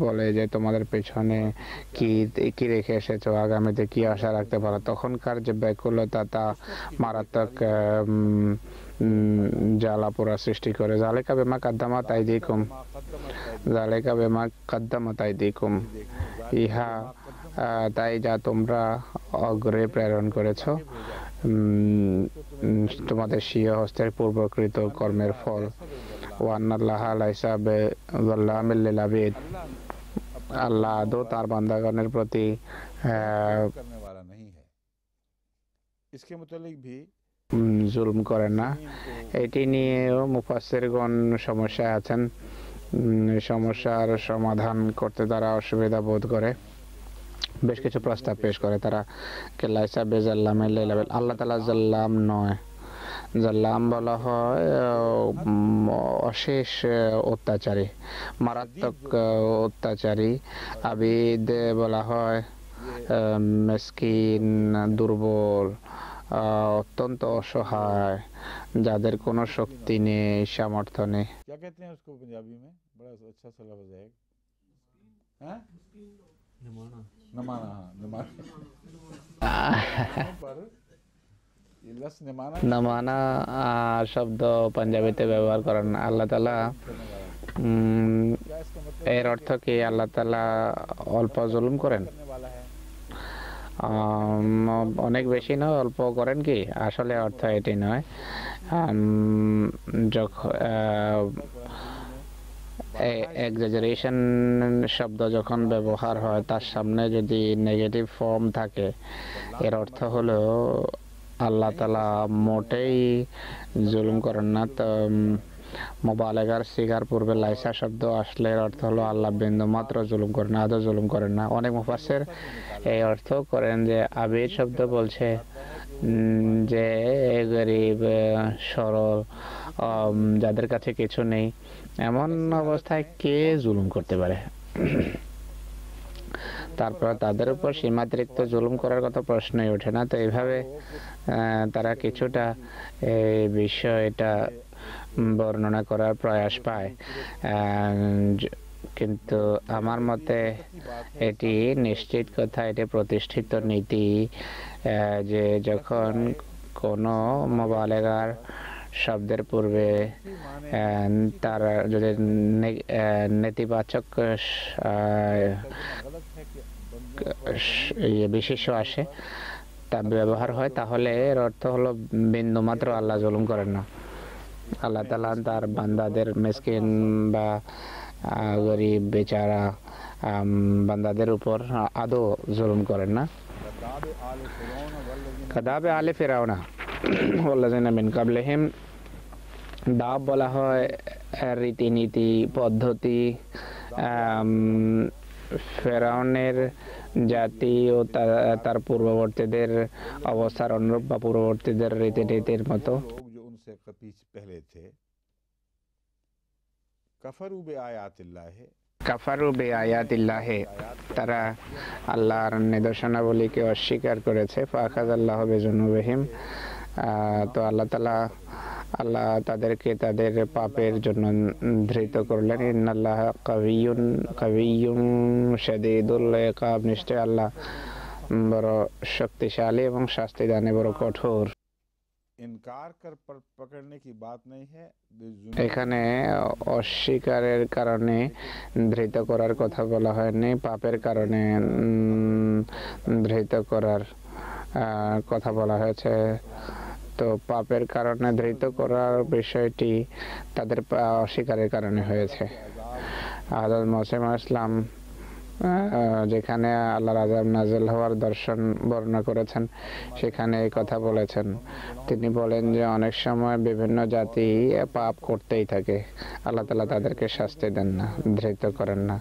বলে যে তোমাদের পেছনে কি রেখে এসেছো, আগামীতে কি আশা রাখতে পারো। তখনকার যে ব্যাকুলতা তা মারাত্মক জ্বালা পোড়া সৃষ্টি করে। যালিকা বিমা কাদ্দামাত আইদিকুম, যালিকা বিমা কাদ্দামাত আইদিকুম, ইহা তাই যা তোমরা অগ্রে প্রেরণ করেছো, তোমাদের স্বীয় হস্তের পূর্বকৃত কর্মের ফল। ওয়ান্নাল্লাহা লাইসা বিযাল্লামিল লিল আবিদ, আল্লাহ আদৌ তার বান্দাগণের প্রতি करने वाला नहीं है। इसके मुतालिक भी জুলুম করেন না। এটি নিয়েও মুফাসসিরগণ সমস্যায় আছেন। সমস্যার সমাধান করতে তারা অসুবিধা বোধ করে, বেশ কিছু প্রস্তাব পেশ করে তারা। লাইসা বিযাল্লামিল লিল আবিদ, আল্লাহ তাআলা জাল্লাম নয়। জাল্লাম বলা হয় অশেষ অত্যাচারী, মারাত্মক অত্যাচারী। আবিদ বলা হয় মিসকিন, দুর্বল, অত্যন্ত অসহায়, যাদের কোনো শক্তি নেই, সামর্থ্য নেই। क्या कहते हैं उसको पंजाबी में? बड़ा अच्छा सा लफ्ज़ है। हैं? नमाना। नमाना, हाँ, नमाना। पर ये लफ्ज़ नमाना নামানা শব্দ পাঞ্জাবিতে ব্যবহার করেন আল্লাহ তাআলা। क्या इसका मतलब এর অর্থ কি আল্লাহ তাআলা অল্প জুলুম করেন? करने वाला है? অনেক বেশি নয়, অল্প করেন কি? আসলে অর্থ এটি নয়। যখন এক্সাজারেশন শব্দ যখন ব্যবহার হয়, তার সামনে যদি নেগেটিভ ফর্ম থাকে, এর অর্থ হলো আল্লাহ তাআলা মোটেই জুলুম করেন না। তো মুবালাগার সিগার পূর্বে লাইসা শব্দ আসলে এর অর্থ হলো আল্লাহ বিন্দু মাত্র জুলুম করেন না, আদৌ জুলুম করেন না। অনেক মুফাসসির এই অর্থ করেন যে আবিদ শব্দ বলছে যে গরিব, সরল, যাদের কাছে কিছু নেই, এমন অবস্থায় কে জুলুম করতে পারে? তারপর তাদের উপর সীমাতিরিক্ত জুলুম করার কথা প্রশ্নই ওঠে না। তো এইভাবে তারা কিছুটা এই বিষয়টা বর্ণনা করার প্রয়াস পায়, কিন্তু আমার মতে এটি নিশ্চিত কথা, এটি প্রতিষ্ঠিত নীতি যে যখন কোনো মুবালাগার শব্দের পূর্বে তার যদি নেতিবাচক বিশেষ্য আসে, তা ব্যবহার হয়, তাহলে এর অর্থ হলো বিন্দুমাত্র আল্লাহ জুলুম করেন না। আল্লাহ তাআলা তার বান্দাদের মিসকিন বা গরিব বেচারা বান্দাদের উপর আদৌ জুলুম করেন না। কাদাবে আলে ফিরাউনা ওয়াল্লাযিনা মিন কাবলিহিম, দাব বলা হয় রীতিনীতি পদ্ধতি। ফেরাউনের জাতি ও তার পূর্ববর্তীদের অবস্থার অনুরূপ বা পূর্ববর্তীদের রীতিনীতির মতো। लोग जो उनसे पहले थे कफरू बे आयातिल्लाह, কাফারু বে আয়াতিল্লাহে, তারা আল্লাহর নিদর্শনাবলীকে অস্বীকার করেছে। ফাখাযাল্লাহু বিযুনুবিহিম, তো আল্লাহ তাদেরকে তাদের পাপের জন্য ধৃত করলেন। ইন্নাল্লাহা কাবিয়্যুন শাদীদুল ইকাব, নিশ্চয় আল্লাহ বড় শক্তিশালী এবং শাস্তি দানে বড় কঠোর। इनकार कर पकड़ने की बात नहीं है। এখানে অস্বীকারের কারণে ধৃত করার কথা বলা হয়নি, পাপের কারণে ধৃত করার কথা বলা হয়েছে। তো পাপের কারণে ধৃত করার বিষয়টি তাদের অস্বীকারের কারণে হয়েছে। হযরত মুসা আলাইহিস সালাম যেখানে আল্লাহর আযাব নাযিল হওয়ার দর্শন বর্ণনা করেছেন, সেখানে এই কথা বলেছেন। তিনি বলেন যে অনেক সময় বিভিন্ন জাতি পাপ করতেই থাকে, আল্লাহ তাআলা তাদেরকে শাস্তি দেন না, ধৃত করেন না।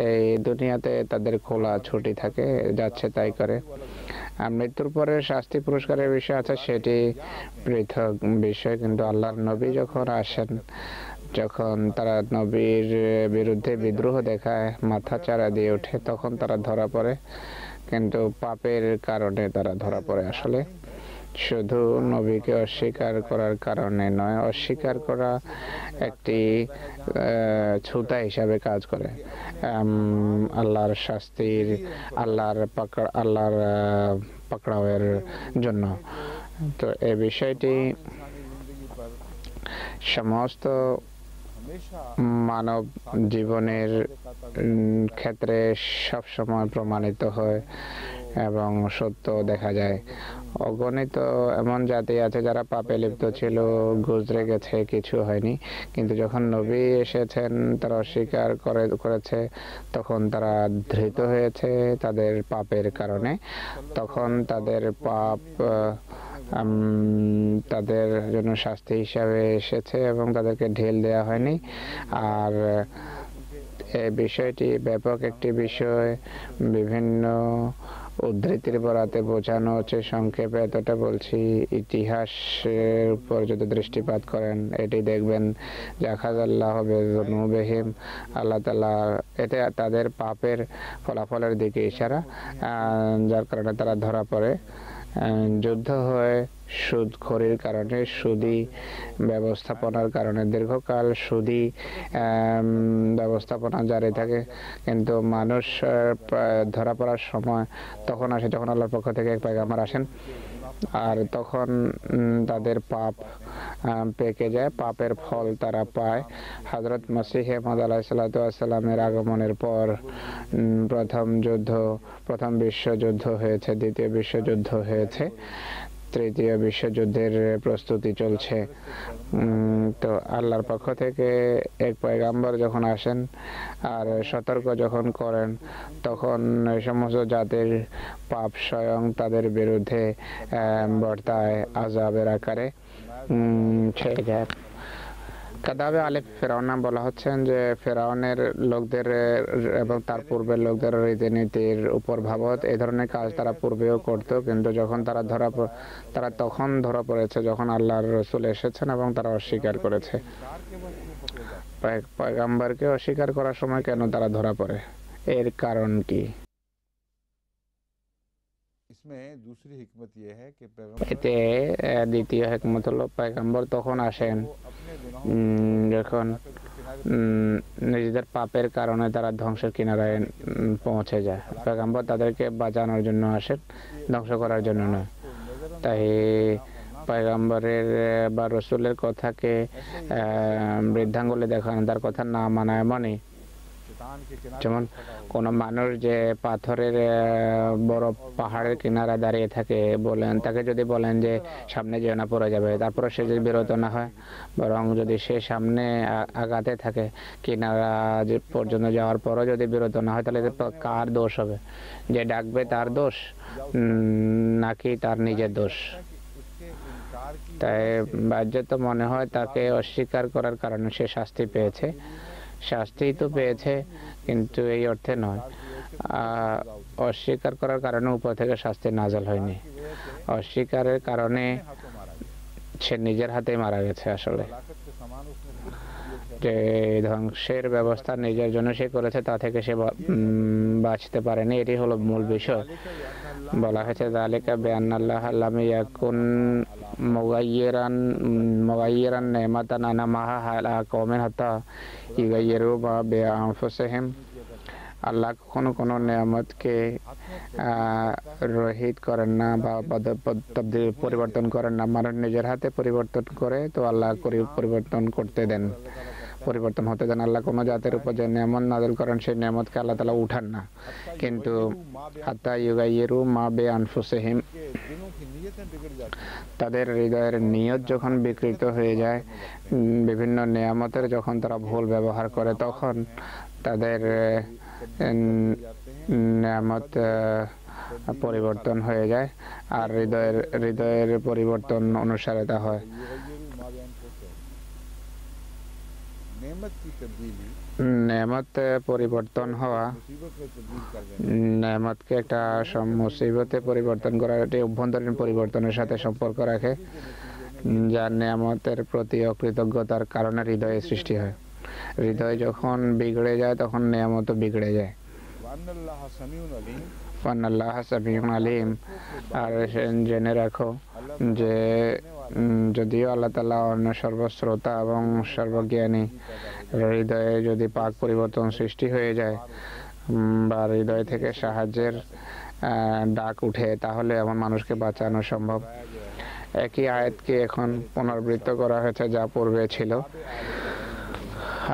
এই দুনিয়াতে তাদের খোলা ছুটি থাকে, যাচ্ছে তাই করে। মৃত্যুর পরে শাস্তি পুরস্কারের বিষয় আছে, সেটি পৃথক বিষয়। কিন্তু আল্লাহর নবী যখন আসেন, যখন তারা নবীর বিরুদ্ধে বিদ্রোহ দেখায়, মাথা চারা দিয়ে ওঠে, তখন তারা ধরা পড়ে। কিন্তু পাপের কারণে তারা ধরা পড়ে। আসলে শুধু নবীকে অস্বীকার করার কারণে নয়, অস্বীকার করা একটি ছুতা হিসাবে কাজ করে আল্লাহর শাস্তির, আল্লাহর পাকড়াওয়ের জন্য। তো এই বিষয়টি সমস্ত মানব জীবনের ক্ষেত্রে সবসময় প্রমাণিত হয় এবং সত্য দেখা যায়। অগণিত এমন জাতি আছে যারা পাপে লিপ্ত ছিল, গুজরে গেছে, কিছু হয়নি। কিন্তু যখন নবী এসেছেন, তারা অস্বীকার করেছে, তখন তারা ধৃত হয়েছে তাদের পাপের কারণে। তখন তাদের পাপ তাদের জন্য শাস্তি হিসাবে এসেছে এবং তাদেরকে ঢেল দেওয়া হয়নি। আর এই বিষয়টি ব্যাপক একটি বিষয়, বিভিন্ন উদ্ধৃতির বরাতে বোঝানো হচ্ছে। সংক্ষেপে এতটা বলছি, ইতিহাসের উপর যদি দৃষ্টিপাত করেন, এটি দেখবেন যে আখাযাল্লাহু বিযুনুবিহিম, আল্লাহ তাআলা এতে তাদের পাপের ফলাফলের দিকে ইশারা, যার কারণে তারা ধরা পড়ে। যুদ্ধ হয় সুদখোরির কারণে, সুদি ব্যবস্থাপনার কারণে। দীর্ঘকাল সুদি ব্যবস্থাপনা জারি থাকে, কিন্তু মানুষ ধরা পড়ার সময় তখন আসে যখন আল্লাহর পক্ষ থেকে এক পয়গাম্বর আসেন, আর তখন তাদের পাপ পেকে যায়, পাপের ফল তারা পায়। হযরত মসিহ মাউদ আলাইহিস সালাতু ওয়াস সালামের আগমনের পর প্রথম বিশ্বযুদ্ধ হয়েছে, দ্বিতীয় বিশ্বযুদ্ধ হয়েছে, তৃতীয় বিশ্বযুদ্ধের প্রস্তুতি চলছে। তো আল্লাহর পক্ষ থেকে এক পয়গাম্বর যখন আসেন আর সতর্ক যখন করেন, তখন এই সমস্ত জাতির পাপ স্বয়ং তাদের বিরুদ্ধে বর্তায় আযাবের আকারে ছেয়ে যায়। কাদাবে আলে ফেরাউনা বলা হচ্ছেন যে ফেরাউনের লোকদের এবং তার পূর্বের লোকদের রীতিনীতির উপর ভাবত এই ধরনের কাজ তারা পূর্বেও করত, কিন্তু যখন তারা তখন ধরা পড়েছে যখন আল্লাহর রাসূল এসেছেন এবং তারা অস্বীকার করেছে। পয়গম্বরকে অস্বীকার করার সময় কেন তারা ধরা পড়ে, এর কারণ কি? এতে দ্বিতীয় হিকমত হলো, পয়গম্বর তখন আসেন যখন নিজেদের পাপের কারণে তারা ধ্বংসের কিনারায় পৌঁছে যায়। পয়গম্বর তাদেরকে বাঁচানোর জন্য আসেন, ধ্বংস করার জন্য নয়। তাই পয়গম্বরের বা রসুলের কথাকে বৃদ্ধাঙ্গুলি দেখানো, তার কথা না মানা, এমনই যেমন কোনো মানুষ যে পাথরের বড় পাহাড়ের কিনারে দাঁড়িয়ে থাকে, তাকে যদি বলেন যে সামনে যেও না, পড়ে যাবে, তারপরে সে যদি বিরত না হয়, বরং যদি সে সামনে আগাতে থাকে কিনারা পর্যন্ত যাওয়ার পরও যদি বিরত না হয়, তাহলে কার দোষ হবে? যে ডাকবে তার দোষ নাকি তার নিজের দোষ? তাই বাহ্যত মনে হয় তাকে অস্বীকার করার কারণে সে শাস্তি পেয়েছে। শাস্তি তো পেয়েছে, কিন্তু এই অর্থে নয়। অস্বীকার করার কারণে উপর থেকে শাস্তি নাযিল হয়নি। অস্বীকারের কারণে সে নিজের হাতে মারা গেছে। আসলে যে ধ্বংসের ব্যবস্থা নিজের জন্য সে করেছে, তা থেকে সে বাঁচতে পারেনি। এটি হলো মূল বিষয়। বলা হয়েছে যালিকা বিআন্নাল্লাহ লাম ইয়াকুন মুগায়্য়িরান নি'মাতান আনআমাহা আলা কওমিন হাত্তা ইউগায়্য়িরু মা বিআনফুসিহিম। আল্লাহ কখনো কোনো নিয়ামতকে রহিত করেন না বা পরিবর্তন করেন না। মানুষ নিজের হাতে পরিবর্তন করে, তো আল্লাহ পরিবর্তন করতে দেন, পরিবর্তন হতে দেন। আল্লাহ কোনো জাতের উপর যে নিয়ামত নাযিল করেন, সেই নিয়ামতকে আল্লাহ তাআলা উঠান না। কিন্তু হাত্তা ইউগায়্য়িরু মা বিআনফুসিহিম, তাদের হৃদয়ের নিয়ত যখন বিকৃত হয়ে যায়, বিভিন্ন নিয়ামতের যখন তারা ভুল ব্যবহার করে, তখন তাদের নিয়ামত পরিবর্তন হয়ে যায়, আর হৃদয়ের পরিবর্তন অনুসারে তা হয়। নেয়ামত পরিবর্তন হওয়া, নেয়ামতকে একটা মুসিবতে পরিবর্তন করা, এটি অভ্যন্তরীণ পরিবর্তনের সাথে সম্পর্ক রাখে, যার নেয়ামতের প্রতি অকৃতজ্ঞতার কারণে হৃদয়ে সৃষ্টি হয়। হৃদয় যখন বিগড়ে যায়, তখন নেয়ামতও বিগড়ে যায়। ওয়ান্নাল্লাহা সামিউন আলিম। আর জেনে রাখো যে যদিও আল্লাহ তাআলা সর্বশ্রোতা এবং সর্বজ্ঞানী, হৃদয়ে যদি পাক পরিবর্তন সৃষ্টি হয়ে যায় বা হৃদয় থেকে সাহায্যের ডাক উঠে, তাহলে এমন মানুষকে বাঁচানো সম্ভব। একই আয়াতকে এখন পুনরাবৃত্ত করা হয়েছে, যা পূর্বে ছিল।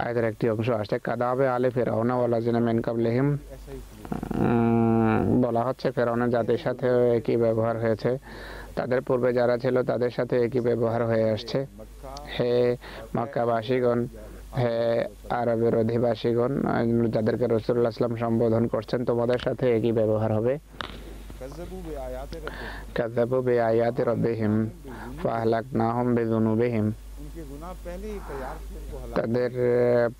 আয়াতের একটি অংশ আসছে কাদাবে আলে ফিরআউন ওয়াল্লাযিনা মিন কাবলিহিম। বলা হচ্ছে ফেরাউনের জাতির সাথে একই ব্যবহার হয়েছে, তাদের পূর্বে যারা ছিল তাদের সাথে একই ব্যবহার হয়ে আসছে। হে মক্কাবাসীগণ, হে আরবের অধিবাসীগণ, যাদেরকে রাসূলুল্লাহ সাল্লাল্লাহু আলাইহি ওয়াসাল্লাম সম্বোধন করছেন, তোমাদের সাথে একই ব্যবহার হবে। কাযাবু বিআয়াতি রাব্বিহিম ফাআহলাকনাহুম বিযুনুবিহিম। তাদের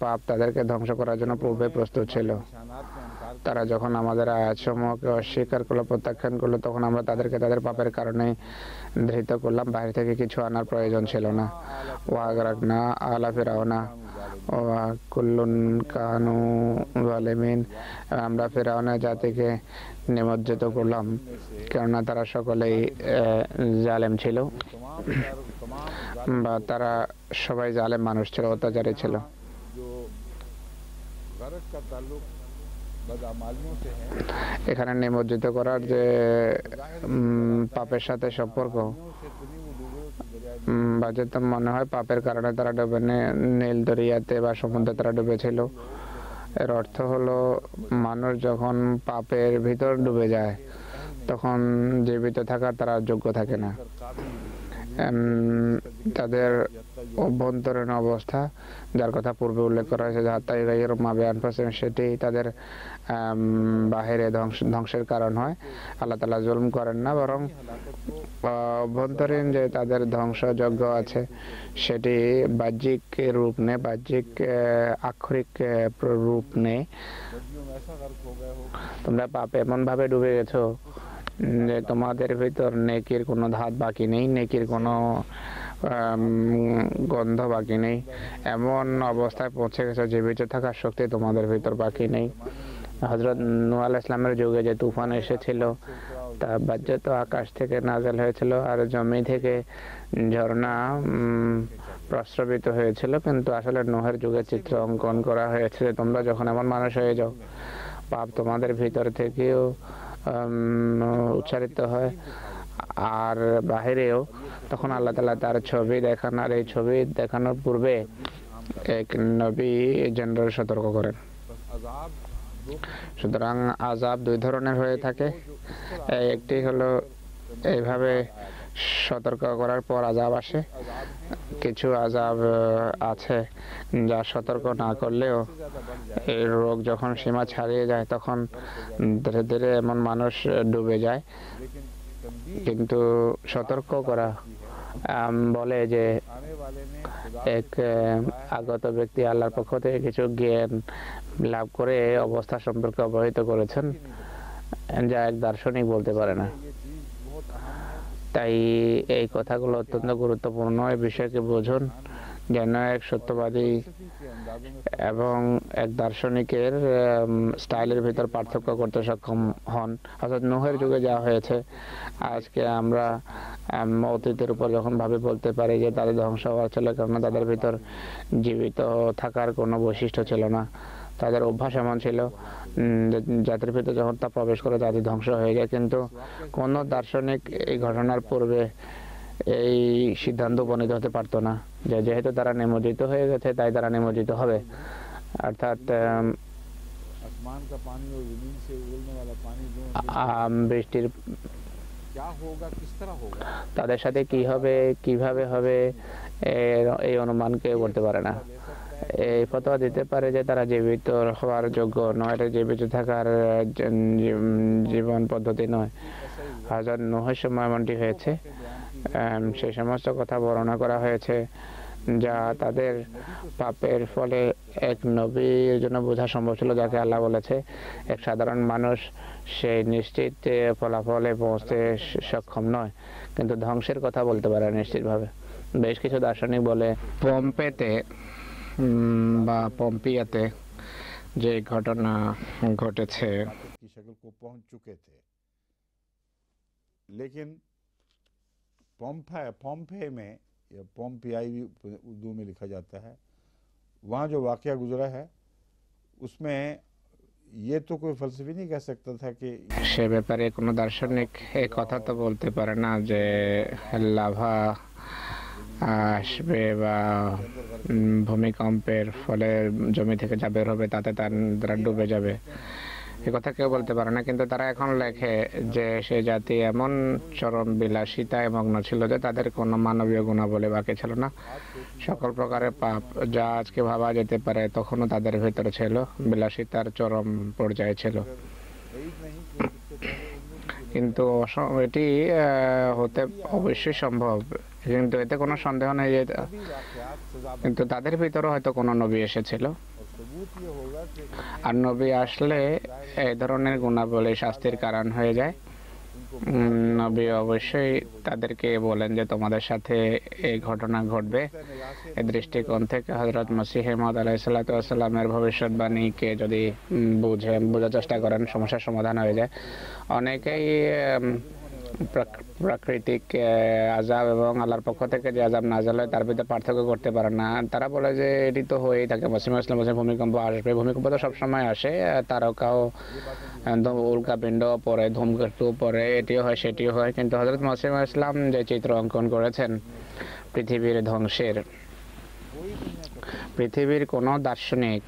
পাপ তাদেরকে ধ্বংস করার জন্য পূর্বে প্রস্তুত ছিল। তারা যখন আমাদের আয়াতসমূহকে অস্বীকার করলো, প্রত্যাখ্যান করলো, তখন আমরা তাদেরকে তাদের পাপের কারণে ধৃত করলাম। বাইরে থেকে কিছু আনার প্রয়োজন ছিল না। ওয়াগরাকনা আলা ফিরআউনা ওয়া কুল্লুন কানু যালিমিন। আমরা ফিরআউনের জাতিকে নিমজ্জিত করলাম, কেননা তারা সকলেই জালেম ছিল, বা তারা সবাই জালেম মানুষ ছিল, অত্যাচারী ছিল। এখানে নিমজ্জিত করার যে পাপের সাথে সম্পর্ক, বাজেত মনে হয় পাপের কারণে তারা ডুবে নীল দরিয়াতে বা সমুদ্রে তারা ডুবেছিল। এর অর্থ হলো মানুষ যখন পাপের ভিতর ডুবে যায়, তখন জীবিত থাকার তারা যোগ্য থাকে না। তাদের অভ্যন্তরীণ অবস্থা, যার কথা পূর্বে উল্লেখ করা হয়েছে, সেটি তাদের বাহিরে ধ্বংসের কারণ হয়। আল্লাহ তাআলা জুলম করেন না, বরং অভ্যন্তরীণ যে তাদের ধ্বংসযজ্ঞ আছে, সেটি বাহ্যিক রূপ নেয়, বাহ্যিক আক্ষরিক রূপ নেয়। তোমরা পাপে এমন ভাবে ডুবে গেছো যে তোমাদের ভিতর নেকির কোনো ধাত বাকি নেই, নেকির কোনো গন্ধ বাকি নেই। এমন অবস্থায় পৌঁছে গেছে জীবিত থাকার শক্তি তোমাদের ভিতর বাকি নেই। হযরত নূহ আলাইহিস সালামের যুগে যে তুফান এসেছিল, তা বাহ্যত আকাশ থেকে নাযিল হয়েছিল আর জমি থেকে ঝর্ণা প্রস্রবিত হয়েছিল, কিন্তু আসলে নূহের যুগে চিত্র অঙ্কন করা হয়েছে যে তোমরা যখন এমন মানুষ হয়ে যাও, পাপ তোমাদের ভিতর থেকেও উচ্চারিত হয় আর বাহিরেও, তখন আল্লাহ তাআলা তার ছবি দেখান, আর এই ছবি দেখানোর পূর্বে এক নবী জেনারেল সতর্ক করেন। সুতরাং আযাব দুই ধরনের হয়ে থাকে। একটি হলো এইভাবে সতর্ক করার পর আযাব আসে, কিছু আযাব আছে যা সতর্ক না করলেও এই রোগ যখন সীমা ছাড়িয়ে যায় তখন ধীরে ধীরে এমন মানুষ ডুবে যায়। কিন্তু সতর্ক করা বলে যে এক আগত ব্যক্তি আল্লাহর পক্ষ থেকে কিছু জ্ঞান লাভ করে অবস্থা সম্পর্কে অবহিত করেছেন যা এক দার্শনিক বলতে পারে না। তাই এই কথাগুলো অত্যন্ত গুরুত্বপূর্ণ। এই বিষয়কে বুঝুন যেন এক সত্যবাদী এবং এক দার্শনিকের স্টাইলের ভিতর পার্থক্য করতে সক্ষম হন। অর্থাৎ নূহের যুগে যা হয়েছে, আজকে আমরা অতীতের উপর যখন ভাবে বলতে পারি যে তাদের ধ্বংস হওয়া ছিল, কারণ তাদের ভিতর জীবিত থাকার কোনো বৈশিষ্ট্য ছিল না। তাদের অভ্যাস এমন ছিল জাতির ভিতরে যখন তা প্রবেশ করে জাতি ধ্বংস হয়ে যায়। কিন্তু কোন দার্শনিক এই ঘটনার পূর্বে এই সিদ্ধান্ত উপনীত হতে পারতো না যে যেহেতু তারা নিমজ্জিত হয়ে গেছে তাই তারা নিমজ্জিত হবে। অর্থাৎ বৃষ্টির তাদের সাথে কি হবে, কিভাবে হবে, এই অনুমান কেউ করতে পারে না। এই ফতোয়া দিতে পারে যে তারা জীবিত হওয়ার যোগ্য নয়, এটা জীবিত থাকার জীবন পদ্ধতি নয়। হযরত নূহের সময় এমনটি হয়েছে। সেই সমস্ত কথা বর্ণনা করা হয়েছে যা তাদের পাপের ফলে এক নবীর জন্য বোঝা সম্ভব ছিল, যাকে আল্লাহ বলেছে এক সাধারণ মানুষ সেই নিশ্চিত ফলাফলে পৌঁছতে সক্ষম নয়, কিন্তু ধ্বংসের কথা বলতে পারে নিশ্চিতভাবে। বেশ কিছু দার্শনিক বলে পম্পেতে বা পম্পিয়াতে যে ঘটনা ঘটেছে की शक्ल को पहुंच चुके थे, लेकिन पोम्फे में या पोम्पियाई भी उर्दू में लिखा जाता है, वहाँ जो वाक़या गुजरा है उसमें ये तो कोई फलसफी नहीं कह सकता था कि সে ব্যাপারে কোনো দার্শনিক এই কথা তো বলতে পারে না যে লাভা আসবে বা ভূমিকম্পের ফলে জমি থেকে যা বের হবে তাতে তারা ডুবে যাবে, এ কথা কেউ বলতে পারে না। কিন্তু তারা এখন লেখে যে সে জাতি এমন চরম বিলাসিতায় মগ্ন ছিল যে তাদের কোনো মানবীয় গুণাবলী বাকি ছিল না। সকল প্রকারের পাপ যা আজকে ভাবা যেতে পারে তখনও তাদের ভেতরে ছিল, বিলাসিতার চরম পর্যায়ে ছিল। কিন্তু এটি হতে অবশ্যই সম্ভব, কিন্তু এতে কোনো সন্দেহ নেই যে কিন্তু তাদের ভিতরে হয়তো কোনো নবী এসেছিল, আর নবী আসলে এই ধরনের গুণাবলী শাস্তির কারণ হয়ে যায়। নবী অবশ্যই তাদেরকে বলেন যে তোমাদের সাথে এই ঘটনা ঘটবে। এই দৃষ্টিকোণ থেকে হযরত মসিহ মাউদ আলাইহিস সালাতু ওয়াস সালামের ভবিষ্যৎবাণীকে যদি বোঝার চেষ্টা করেন সমস্যার সমাধান হয়ে যায়। অনেকেই প্রাকৃতিক আযাব এবং আল্লাহর পক্ষ থেকে যে আযাব নাযিল হয় তার ভিতরে পার্থক্য করতে পারে না। তারা বলে যে এটি তো হয়েই থাকে, মসিহ ইসলাম ভূমিকম্প আসবে, ভূমিকম্প তো সবসময় আসে, তারকাও উল্কাপিণ্ড পরে, ধূমকেতু পরে, এটিও হয় সেটিও হয়। কিন্তু হযরত মসিহ ইসলাম যে চিত্র অঙ্কন করেছেন পৃথিবীর ধ্বংসের, পৃথিবীর কোনো দার্শনিক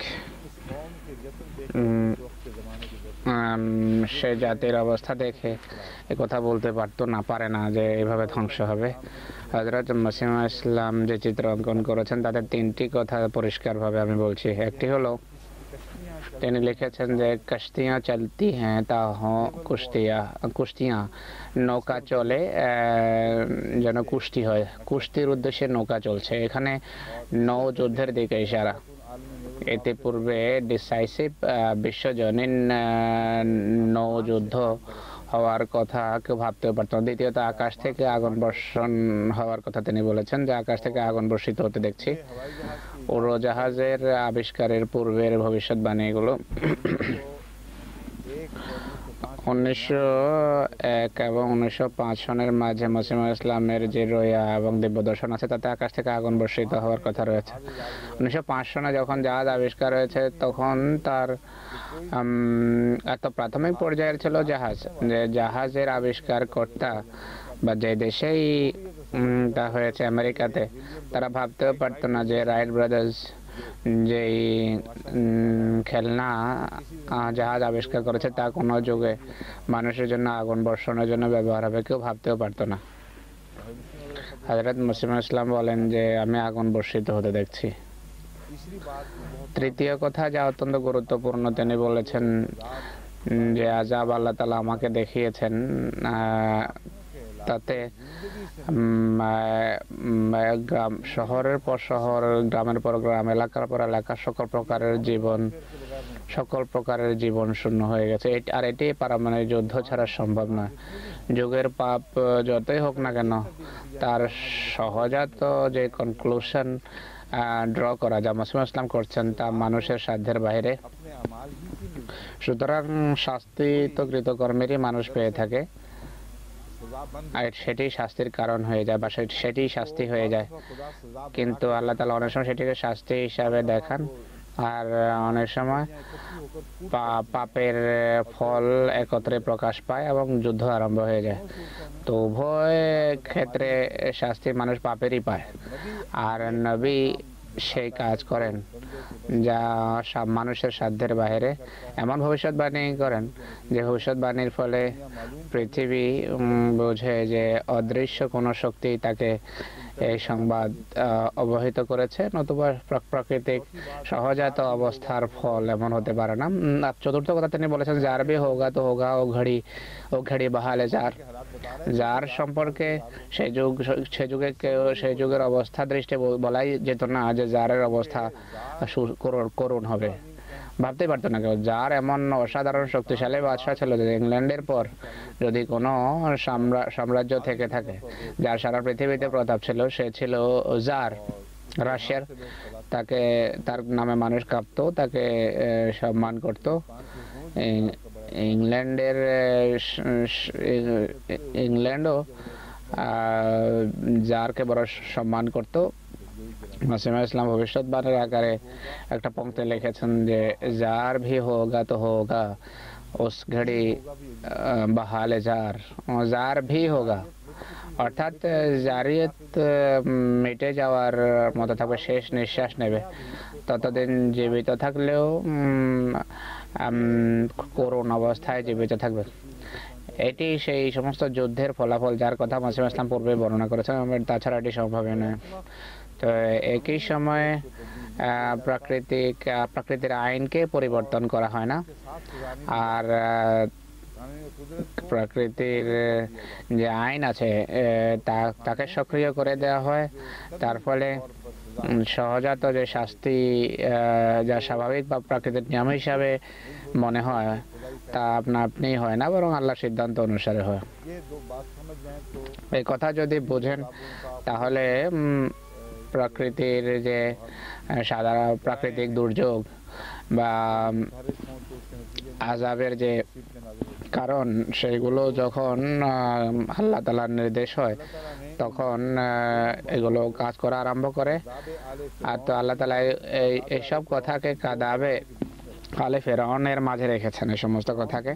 সে জাতির অবস্থা দেখে কথা বলতে পারতো না, পারে না যে এইভাবে ধ্বংস হবে। হযরত মসিহ ইসলাম যে চিত্র অঙ্কন করেছেন তাদের তিনটি কথা পরিষ্কারভাবে আমি বলছি। একটি হলো তিনি লিখেছেন যে কশ্তিয়া চলতি হ্যাঁ তা কুষ্টিয়া নৌকা চলে যেন কুষ্টি হয়, কুষ্টির উদ্দেশ্যে নৌকা চলছে। এখানে নৌ যুদ্ধের দিকে ইশারা। ইতিপূর্বে ডিসাইসিভ বিশ্বজনীন নৌযুদ্ধ হওয়ার কথা কেউ ভাবতেও পারত না। দ্বিতীয়ত আকাশ থেকে আগুন বর্ষণ হওয়ার কথা তিনি বলেছেন, যে আকাশ থেকে আগুন বর্ষিত হতে দেখছি। উড়োজাহাজের আবিষ্কারের পূর্বের ভবিষ্যৎবাণী এগুলো 1901 এবং 1905 সনের মাঝে মসিহ ইসলামের যে রোয়া এবং দিব্য দর্শন আছে তাতে আকাশ থেকে আগুন বর্ষিত হওয়ার কথা রয়েছে। 1905 সনে যখন জাহাজ আবিষ্কার হয়েছে তখন তার এত প্রাথমিক পর্যায়ের ছিল জাহাজ, যে জাহাজের আবিষ্কার কর্তা বা যে দেশেই তা হয়েছে আমেরিকাতে, তারা ভাবতেও পারতো না যে রাইট ব্রাদার্স যেই খেলনা জাহাজ আবিষ্কার করেছে তা কোনো যুগে মানুষের জন্য আগুন বর্ষণের জন্য ব্যবহার হবে কেউ ভাবতেও পারতো না। হযরত মুসলিম ইসলাম বলেন যে আমি আগুন বর্ষিত হতে দেখছি। তৃতীয় কথা যা অত্যন্ত গুরুত্বপূর্ণ, তিনি বলেছেন যে আযাব আল্লাহ তাআলা আমাকে দেখিয়েছেন তাতে গ্রাম, শহরের পর শহর, গ্রামের পর গ্রাম, এলাকার পর এলাকা, সকল প্রকারের জীবন শূন্য হয়ে গেছে। আর এটি পারমাণবিক যুদ্ধ ছাড়া সম্ভব নয়। যুগের পাপ যতই হোক না কেন, তার সহজাত যে কনক্লুশন ড্র করা যা মুসলিম ইসলাম করছেন তা মানুষের সাধ্যের বাইরে। সুতরাং শাস্তি তো কৃতকর্মেরই মানুষ পেয়ে থাকে, আর সেটি শাস্তির কারণ হয়ে যায় বা সেটি শাস্তি হয়ে যায়। কিন্তু আল্লাহ তাআলা অনেক সময় সেটিকে শাস্তি হিসাবে দেখান, আর অনেক সময় পাপের ফল একত্রে প্রকাশ পায় এবং যুদ্ধ আরম্ভ হয়ে যায়। তো উভয় ক্ষেত্রে শাস্তি মানুষ পাপেরই পায়। আর নবী সেই কাজ করেন যা মানুষের সাধ্যের বাইরে। এমন ভবিষ্যৎবাণী করেন যে ভবিষ্যৎবাণীর ফলে পৃথিবী বোঝে যে অদৃশ্য কোনো শক্তি তাকে এই সংবাদ অবহিত করেছে, নতুবা প্রাকৃতিক সহজাত অবস্থার ফল এমন হতে পারে না। চতুর্থ কথা তিনি বলেছেন যার ভি হোগা তো হোগা ও ঘড়ি বাহালে যার সম্পর্কে সেই যুগের অবস্থা দৃষ্টি বলাই যেত না যে যারের অবস্থা করুণ হবে। ভাবতেই পারতো না কেউ। যার এমন অসাধারণ শক্তিশালী বাদশাহ ছিল যে ইংল্যান্ডের পর যদি কোনো সাম্রাজ্য থেকে থাকে যার সারা পৃথিবীতে প্রতাপ ছিল, সে ছিল জার, রাশিয়ার। তার নামে মানুষ কাঁপতো, তাকে সম্মান করত। ইংল্যান্ডও জারকে বড় সম্মান করত। মুসলিম ইসলাম ভবিষ্যৎবাণীর আকারে একটা পংক্তি লিখেছেন যে জার ভি হোগা তো হোগা উস ঘড়ি বহালে জার ভি হোগা, অর্থাৎ জারিয়ত মিটে যাওয়ার মতো থাকবে, শেষ নিঃশ্বাস নেবে। ততদিন জীবিত থাকলেও করুণ অবস্থায় জীবিত থাকবে। এটি সেই সমস্ত যুদ্ধের ফলাফল যার কথা মুসলিম ইসলাম পূর্বে বর্ণনা করেছেন, তাছাড়া এটি সম্ভবই নয়। তো একই সময়ে প্রকৃতির আইনকে পরিবর্তন করা হয় না, আর প্রকৃতির যে আইন আছে তাকে সক্রিয় করে দেওয়া হয়। তার ফলে সহজাত যে শাস্তি যা স্বাভাবিক বা প্রাকৃতিক নিয়ম হিসাবে মনে হয় তা আপনি হয় না, বরং আল্লাহর সিদ্ধান্ত অনুসারে হয়। এই কথা যদি বোঝেন তাহলে প্রকৃতির যে সাধারণ প্রাকৃতিক দুর্যোগ বা আযাবের যে কারণ, সেগুলো যখন আল্লাহ তাআলার নির্দেশ হয় তখন এগুলো কাজ করা আরম্ভ করে। আর তো আল্লাহ তাআলা এইসব কথাকে কাদাবে কালে ফেরাউনের মাঝে রেখেছেন। এই সমস্ত কথাকে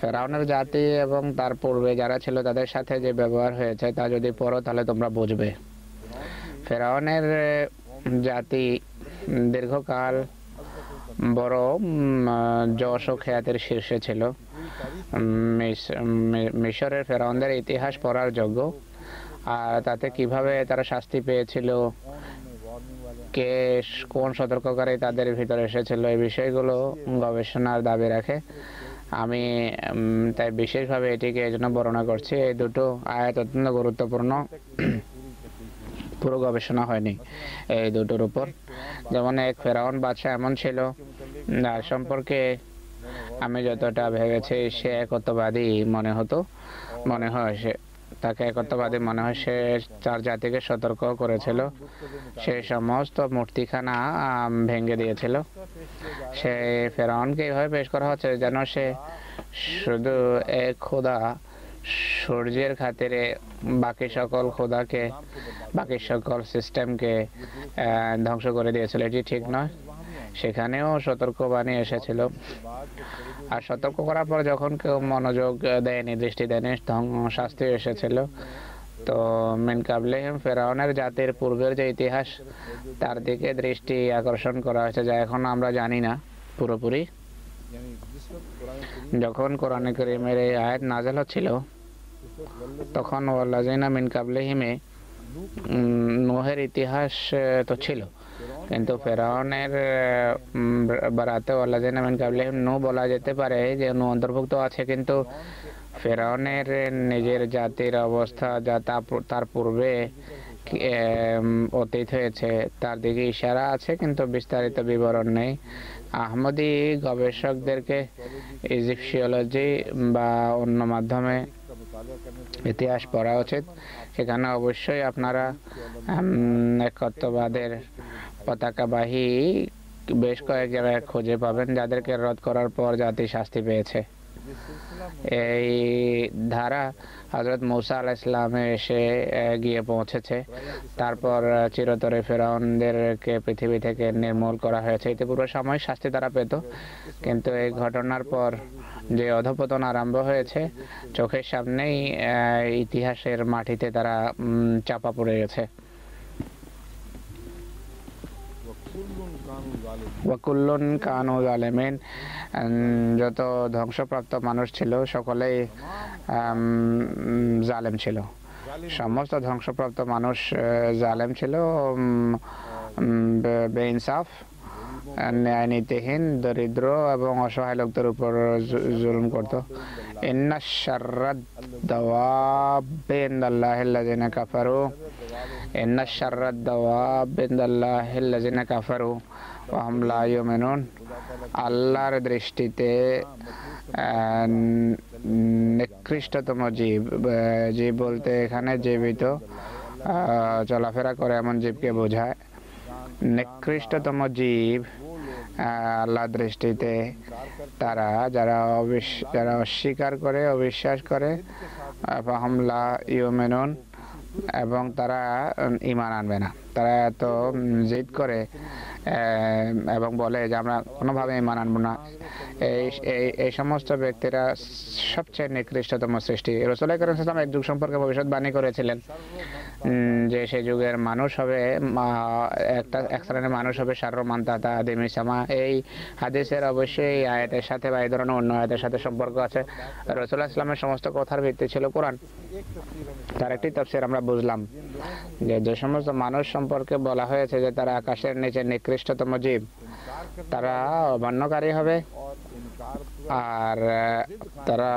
ফেরাউনের জাতি এবং তার পূর্বে যারা ছিল তাদের সাথে যে ব্যবহার হয়েছে তা যদি পড়ো তাহলে তোমরা বুঝবে। ফেরাউনের জাতি দীর্ঘকাল বড় যশ ও খ্যাতির শীর্ষে ছিল। মিশরের ফেরাউনদের ইতিহাস পড়ার যোগ্য। আর তাতে কিভাবে তারা শাস্তি পেয়েছিল, কোন সতর্ককারী তাদের ভিতরে এসেছিল, এই বিষয়গুলো গবেষণার দাবি রাখে। আমি তাই বিশেষভাবে এটিকে এই জন্য বর্ণনা করছি। এই দুটো আয়াত অত্যন্ত গুরুত্বপূর্ণ, পুরো গবেষণা হয়নি এই দুটোর উপর। যেমন এক ফেরাউন বাদশাহ এমন ছিল যার সম্পর্কে আমি যতটা ভেবেছি সে একত্ববাদী মনে হয় তাকে একত্ববাদী মনে হয়। সে তার জাতিকে সতর্ক করেছিল, সে সমস্ত মূর্তিখানা ভেঙে দিয়েছিল। সে ফেরাউনকে এইভাবে পেশ করা হচ্ছে যেন সে শুধু এক খোদা সূর্যের খাতিরে বাকি সকল সিস্টেমকে ধ্বংস করে দিয়েছিল। এটি ঠিক নয়। সেখানেও সতর্কবাণী এসেছিল। আর সতর্ক করার পর যখন কেউ মনোযোগ দেয়নি, দৃষ্টি দেয়নি, শাস্তি এসেছিল। তো মিন কাবলিহিম ফেরাউনের জাতির পূর্বের যে ইতিহাস তার দিকে দৃষ্টি আকর্ষণ করা হয়েছে, যা এখন আমরা জানি না পুরোপুরি। यानी जिस वक्त कुरान करीम যখন কোরআনে কারীমের এই আয়াত নাযিল হচ্ছিল उस वक्त वल्लज़ीना তখন ওয়াল্লাযিনা মিন কাবলিহিমে নূহের ইতিহাস তো ছিল, কিন্তু ফেরাউনের বারাতে ওয়াল্লাযিনা মিন কাবলিহিম নূহ বলা যেতে পারে যে নূহ অন্তর্ভুক্ত আছে, কিন্তু ফেরাউনের নিজের জাতির অবস্থা যা তার পূর্বে অতীত হয়েছে তার দিকে ইশারা আছে, কিন্তু বিস্তারিত বিবরণ নেই। আহমদি গবেষকদেরকে ইজিপশিওলজি বা অন্য মাধ্যমে का मुताला करने से ইতিহাস পড়া উচিত। সেখানে অবশ্যই আপনারা একত্ববাদের পতাকাবাহী বেশ কয়েক জায়গায় খুঁজে পাবেন যাদেরকে রদ করার পর জাতি শাস্তি পেয়েছে। जिस सिलसिला में এই ধারা হযরত মূসা আলাইহিস সালামে এসে গিয়ে পৌঁছেছে, তারপর চিরতরে ফেরাউনদেরকে পৃথিবী থেকে নির্মূল করা হয়েছে। ইতিপূর্বে সাময়িক শাস্তি তারা পেত, কিন্তু এই ঘটনার পর যে অধঃপতন আরম্ভ হয়েছে চোখের সামনেই ইতিহাসের মাটিতে তারা চাপা পড়ে গেছে। वकुल्लुन कानू जालिम ওয়াকুল্লুন কানু জালিমিন, যত ধ্বংসপ্রাপ্ত মানুষ ছিল সকলেই জালেম ছিল। সমস্ত ধ্বংসপ্রাপ্ত মানুষ জালেম ছিল, বেইনসাফ, ন্যায় নীতিহীন, দরিদ্র এবং অসহায় লোকদের উপর জুলুম করত। ইন্না শাররাদ দাওয়াবি ইনদাল্লাহিল্লাযিনা কাফারু, ইন্না শাররাদ দাওয়াবি ইনদাল্লাহিল্লাযিনা কাফারু ওয়া হুম লা ইউমিনুন। আল্লাহর দৃষ্টিতে নিকৃষ্টতম জীব, জীব বলতে এখানে জীবিত চলাফেরা করে এমন জীবকে বোঝায়। নিকৃষ্টতম জীব আল্লাহর দৃষ্টিতে তারা যারা অস্বীকার করে, অবিশ্বাস করে, ফাহুম লা ইউমিনুন, এবং তারা ঈমান আনবে না। তারা এত জিদ করে এবং বলে যে আমরা কোনোভাবে ঈমান আনবো না। এই সমস্ত ব্যক্তিরা সবচেয়ে নিকৃষ্টতম সৃষ্টি। রাসূল কারীম সাল্লাল্লাহু আলাইহি ওয়াসাল্লাম এক যুগ সম্পর্কে ভবিষ্যৎবাণী করেছিলেন যে সেই যুগের মানুষ হবে এক শ্রেণীর মানুষ হবে শাররু মান তাহতা আদিমি সামা। এই হাদিসের অবশ্যই এই আয়াতের সাথে বা এই ধরনের অন্য আয়াতের সাথে সম্পর্ক আছে। রাসূলুল্লাহ ইসলামের সমস্ত কথার ভিত্তি ছিল কোরআন। তার একটি তাফসীর আমরা বুঝলাম যে সমস্ত মানুষ সম্পর্কে বলা হয়েছে যে তারা আকাশের নিচে নিকৃষ্টতম জীব, তারা অমান্যকারী হবে আর তারা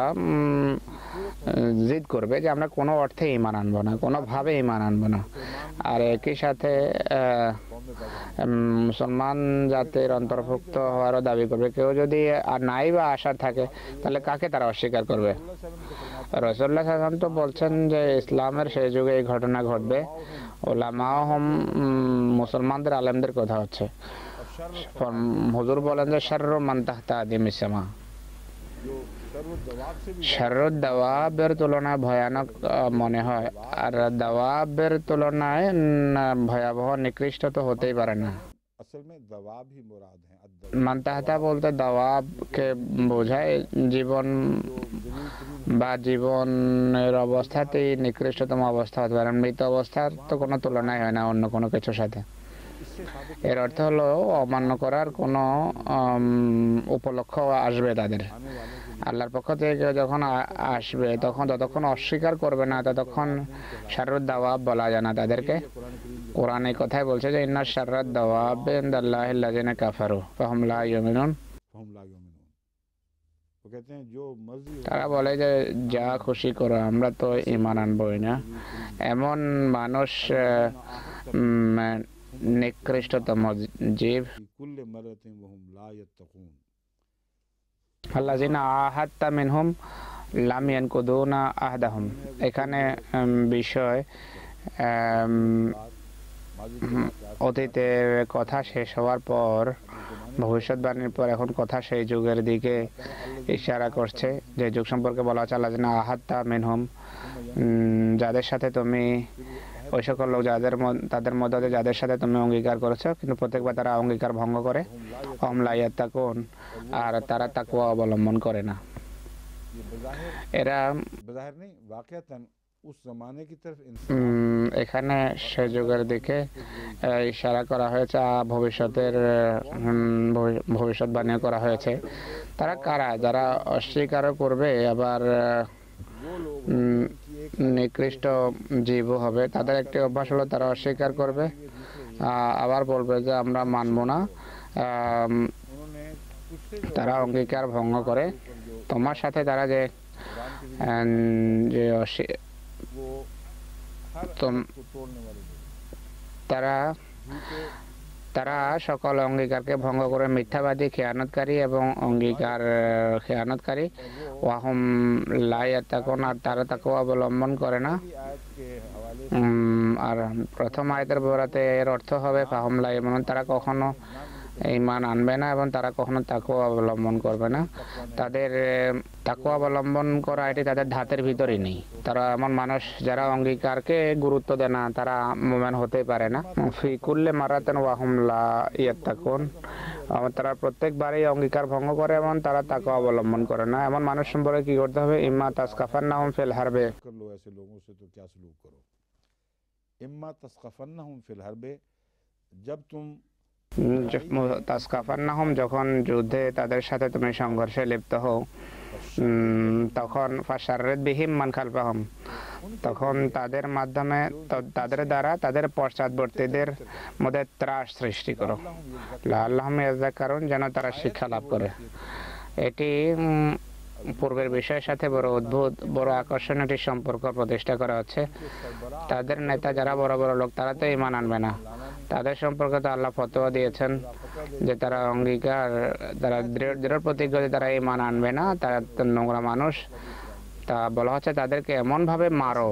জিদ করবে যে আমরা কোনো অর্থে ঈমান আনবো না, কোনোভাবে ঈমান আনবো না। আর একই সাথে মুসলমান জাতির অন্তর্ভুক্ত হওয়ারও দাবি করবে। কেউ যদি নাই বা আশার থাকে তাহলে কাকে তারা অস্বীকার করবে? রাসূলুল্লাহ সাল্লাল্লাহু আলাইহি ওয়াসাল্লাম তো বলছেন যে ইসলামের সেই যুগে এই ঘটনা ঘটবে। উলামাহম মুসলমানদের আলেমদের কথা হচ্ছে। হুজুর বলেন যে শাররু মান তাহতা আদিমি সামা, শাররুদ দাওয়াবের তুলনায় ভয়ানক মনে হয়, আর দাওয়াবের তুলনায় ভয়াবহ নিকৃষ্ট তো হতেই পারে না। असल में दवाब ही मुराद है। মান তাহতা বলতে দাওয়াবকে বোঝায় জীবন বা জীবনের অবস্থাতেই নিকৃষ্টতম অবস্থা হতে পারে। মৃত অবস্থার তো কোনো তুলনাই হয় না অন্য কোনো কিছুর সাথে। এর অর্থ হলো অমান্য করার কোনো উপলক্ষ আসবে তাদের আল্লাহর পক্ষ থেকে। যখন আসবে তখন যতক্ষণ অস্বীকার করবে না ততক্ষণ শাররুদ দাওয়াব বলা যায় না তাদেরকে। কোরআন এই কথাই বলছে যে ইন্না শাররাদ দাওয়াবি ইনদাল্লাহিল্লাযিনা কাফারু ফাহুম লা ইউমিনুন। वो कहते हैं जो मर्जी তারা বলে যে যা খুশি করো আমরা তো ঈমান আনবই না। এমন মানুষ নিকৃষ্টতম জীব। कुल मरतिन वहुम ला यत्तकून। আল্লাযিনা আহাদতা মিনহুম লাম ইয়ানকুদুনা আহদাহুম। এখানে বিষয় অতীতে কথা শেষ হওয়ার পর, ভবিষ্যৎবাণীর পর এখন কথা সেই যুগের দিকে ইশারা করছে। যে যুগ সম্পর্কে বলা হচ্ছে আল্লাযিনা আহাদতা মিনহুম, যাদের সাথে তুমি ওই সকল লোক তাদের মধ্যে যাদের সাথে তুমি অঙ্গীকার করেছো কিন্তু প্রত্যেকবার তারা অঙ্গীকার ভঙ্গ করে। হুম লা ইয়াত্তাকুন, আর তারা তাকওয়া অবলম্বন করে না। এরা बज़ाहिर नहीं वाक़िअतन उस जमाने की तरफ এখানে সে যুগের দিকে ইশারা করা হয়েছে, ভবিষ্যতের ভবিষ্যৎবাণী করা হয়েছে। তারা কারা? যারা অস্বীকার করবে, আবার নিকৃষ্ট জীব হবে। তাদের একটি অভ্যাস হলো তারা অস্বীকার করবে, আবার বলবে যে আমরা মানব না। তারা অঙ্গীকার ভঙ্গ করে। তোমার সাথে তারা যে তারা সকল অঙ্গীকারকে ভঙ্গ করে মিথ্যাবাদী, খেয়ানতকারী এবং অঙ্গীকার খেয়ানতকারী। ওয়াহুম লা ইয়াত্তাকুন, আর তারা তাকওয়া অবলম্বন করে না। আর প্রথম আয়াতের বরাতে এর অর্থ হবে ফাহুম লা ইয়ামিনুন, তারা কখনো ঈমান আনবে না এবং তারা কখনো তাকওয়া অবলম্বন করবে না। তাদের তাকওয়া অবলম্বন করা এটি তাদের ধাতের ভিতরই নেই। তারা এমন মানুষ যারা অঙ্গীকারকে গুরুত্ব দেয় না, তারা মুমিন হতেই পারে না। ফি কুল্লি মারাতান ওয়াহুম লা ইয়াত্তাকুন, তারা প্রত্যেকবারই অঙ্গীকার ভঙ্গ করে এবং তারা তাকওয়া অবলম্বন করে না। এমন মানুষ সম্পর্কে কি করতে হবে? ইম্মা তাসকাফান্নাহুম ফিল হারবে, कर लो ऐसे लोगों से तो क्या सलूक करो। इम्मा तस्कफन्नहुम फिल हरबे, जब तुम তাসকাফান্নাহুম, যখন যুদ্ধে তাদের সাথে তুমি সংঘর্ষে লিপ্ত হও, তখন ফাশাররিদ বিহিম মান খালফাহুম, তখন তাদের মাধ্যমে তাদের দ্বারা তাদের পশ্চাৎবর্তীদের মধ্যে ত্রাস সৃষ্টি করো, লাআল্লাহুম ইয়াযাক্কারুন, যেন তারা শিক্ষা লাভ করে। এটি পূর্বের বিষয়ের সাথে বড় অদ্ভুত, বড় আকর্ষণীয় একটি সম্পর্ক প্রতিষ্ঠা করা হচ্ছে। তাদের নেতা যারা বড় বড় লোক, তারা তো ঈমান আনবে না। তাদের সম্পর্কে তো আল্লাহ ফতোয়া দিয়েছেন যে তারা অঙ্গীকার, তারা দৃঢ় প্রতিজ্ঞ যে তারা ঈমান আনবে না, তারা নোংরা মানুষ। তা বলা হচ্ছে তাদেরকে এমন ভাবে মারো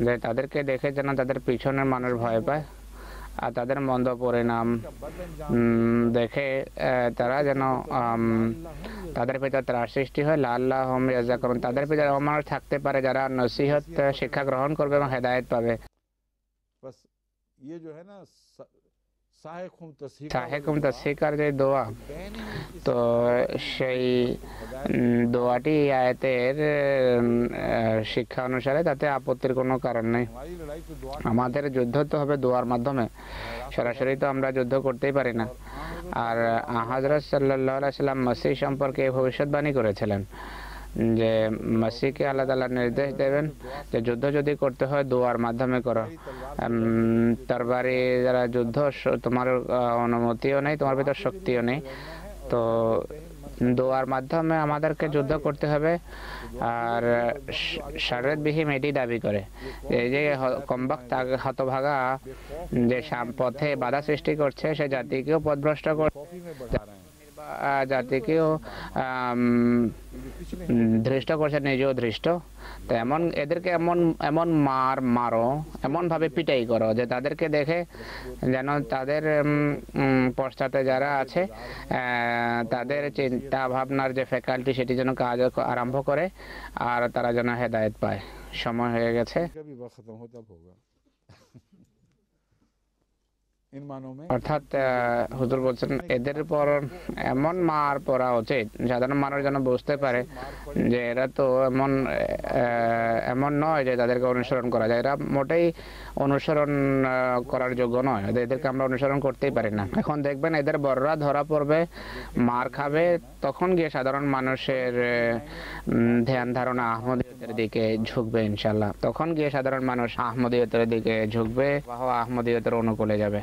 যে তাদেরকে দেখে যেন তাদের পিছনের মানুষ ভয় পায়, আর তাদের মন্দ পরিণাম দেখে তারা যেন তাদের ভিতর ত্রাস সৃষ্টি হয়। লাআল্লাহুম ইয়াযাক্কারুন, তাদের ভিতরে এমন মানুষ থাকতে পারে যারা নসিহত শিক্ষা গ্রহণ করবে এবং হেদায়েত পাবে। बस ये जो है ना সাহেকুম তাসহিকার যে দোয়া, তো সেই দোয়াটি আয়াতের শিক্ষা অনুসারে তাতে আপত্তির কোনো কারণ নেই। আমাদের যুদ্ধ তো হবে দোয়ার মাধ্যমে, সরাসরি তো আমরা যুদ্ধ করতেই পারি না। আর হযরত সাল্লাল্লাহু আলাইহি সাল্লাম মসিহ সম্পর্কে ভবিষ্যৎবাণী করেছিলেন যে মসিহকে আল্লাহ তাআলা নির্দেশ দেবেন যে যুদ্ধ যদি করতে হয় দোয়ার মাধ্যমে করো। তরবারি যারা যুদ্ধ, তোমার অনুমতিও নেই, তোমার ভিতর শক্তিও নেই, তো দোয়ার মাধ্যমে আমাদেরকে যুদ্ধ করতে হবে। আর শারীরিক বিহীন এটি দাবি করে এই যে কমবক্ত হতভাগা যে পথে বাধা সৃষ্টি করছে, সে জাতিকেও পথভ্রষ্ট করছে, জাতিকেও ধৃষ্ট করছে, নিজেও ধৃষ্ট। তো এদেরকে এমন মারো, এমন ভাবে পিটাই করো যে তাদেরকে দেখে যেন তাদের পশ্চাতে যারা আছে তাদের চিন্তা ভাবনার যে ফ্যাকাল্টি সেটি যেন কাজ আরম্ভ করে আর তারা যেন হেদায়েত পায়। সময় হয়ে গেছে। অর্থাৎ হুজুর বলছেন এদের পর এমন মার পড়া উচিত সাধারণ মানুষ যেন বুঝতে পারে যে এরা তো এমন নয় যে তাদেরকে অনুসরণ করা যায়, এরা মোটেই অনুসরণ করার যোগ্য নয়, এদেরকে আমরা অনুসরণ করতেই পারি না। এখন দেখবেন এদের বড়রা ধরা পড়বে, মার খাবে, তখন গিয়ে সাধারণ মানুষের ধ্যান ধারণা আহমদিয়তের দিকে ঝুঁকবে ইনশাল্লাহ। তখন গিয়ে সাধারণ মানুষ আহমদিয়তের দিকে ঝুঁকবে, আহমদিয়তের অনুকূলে যাবে।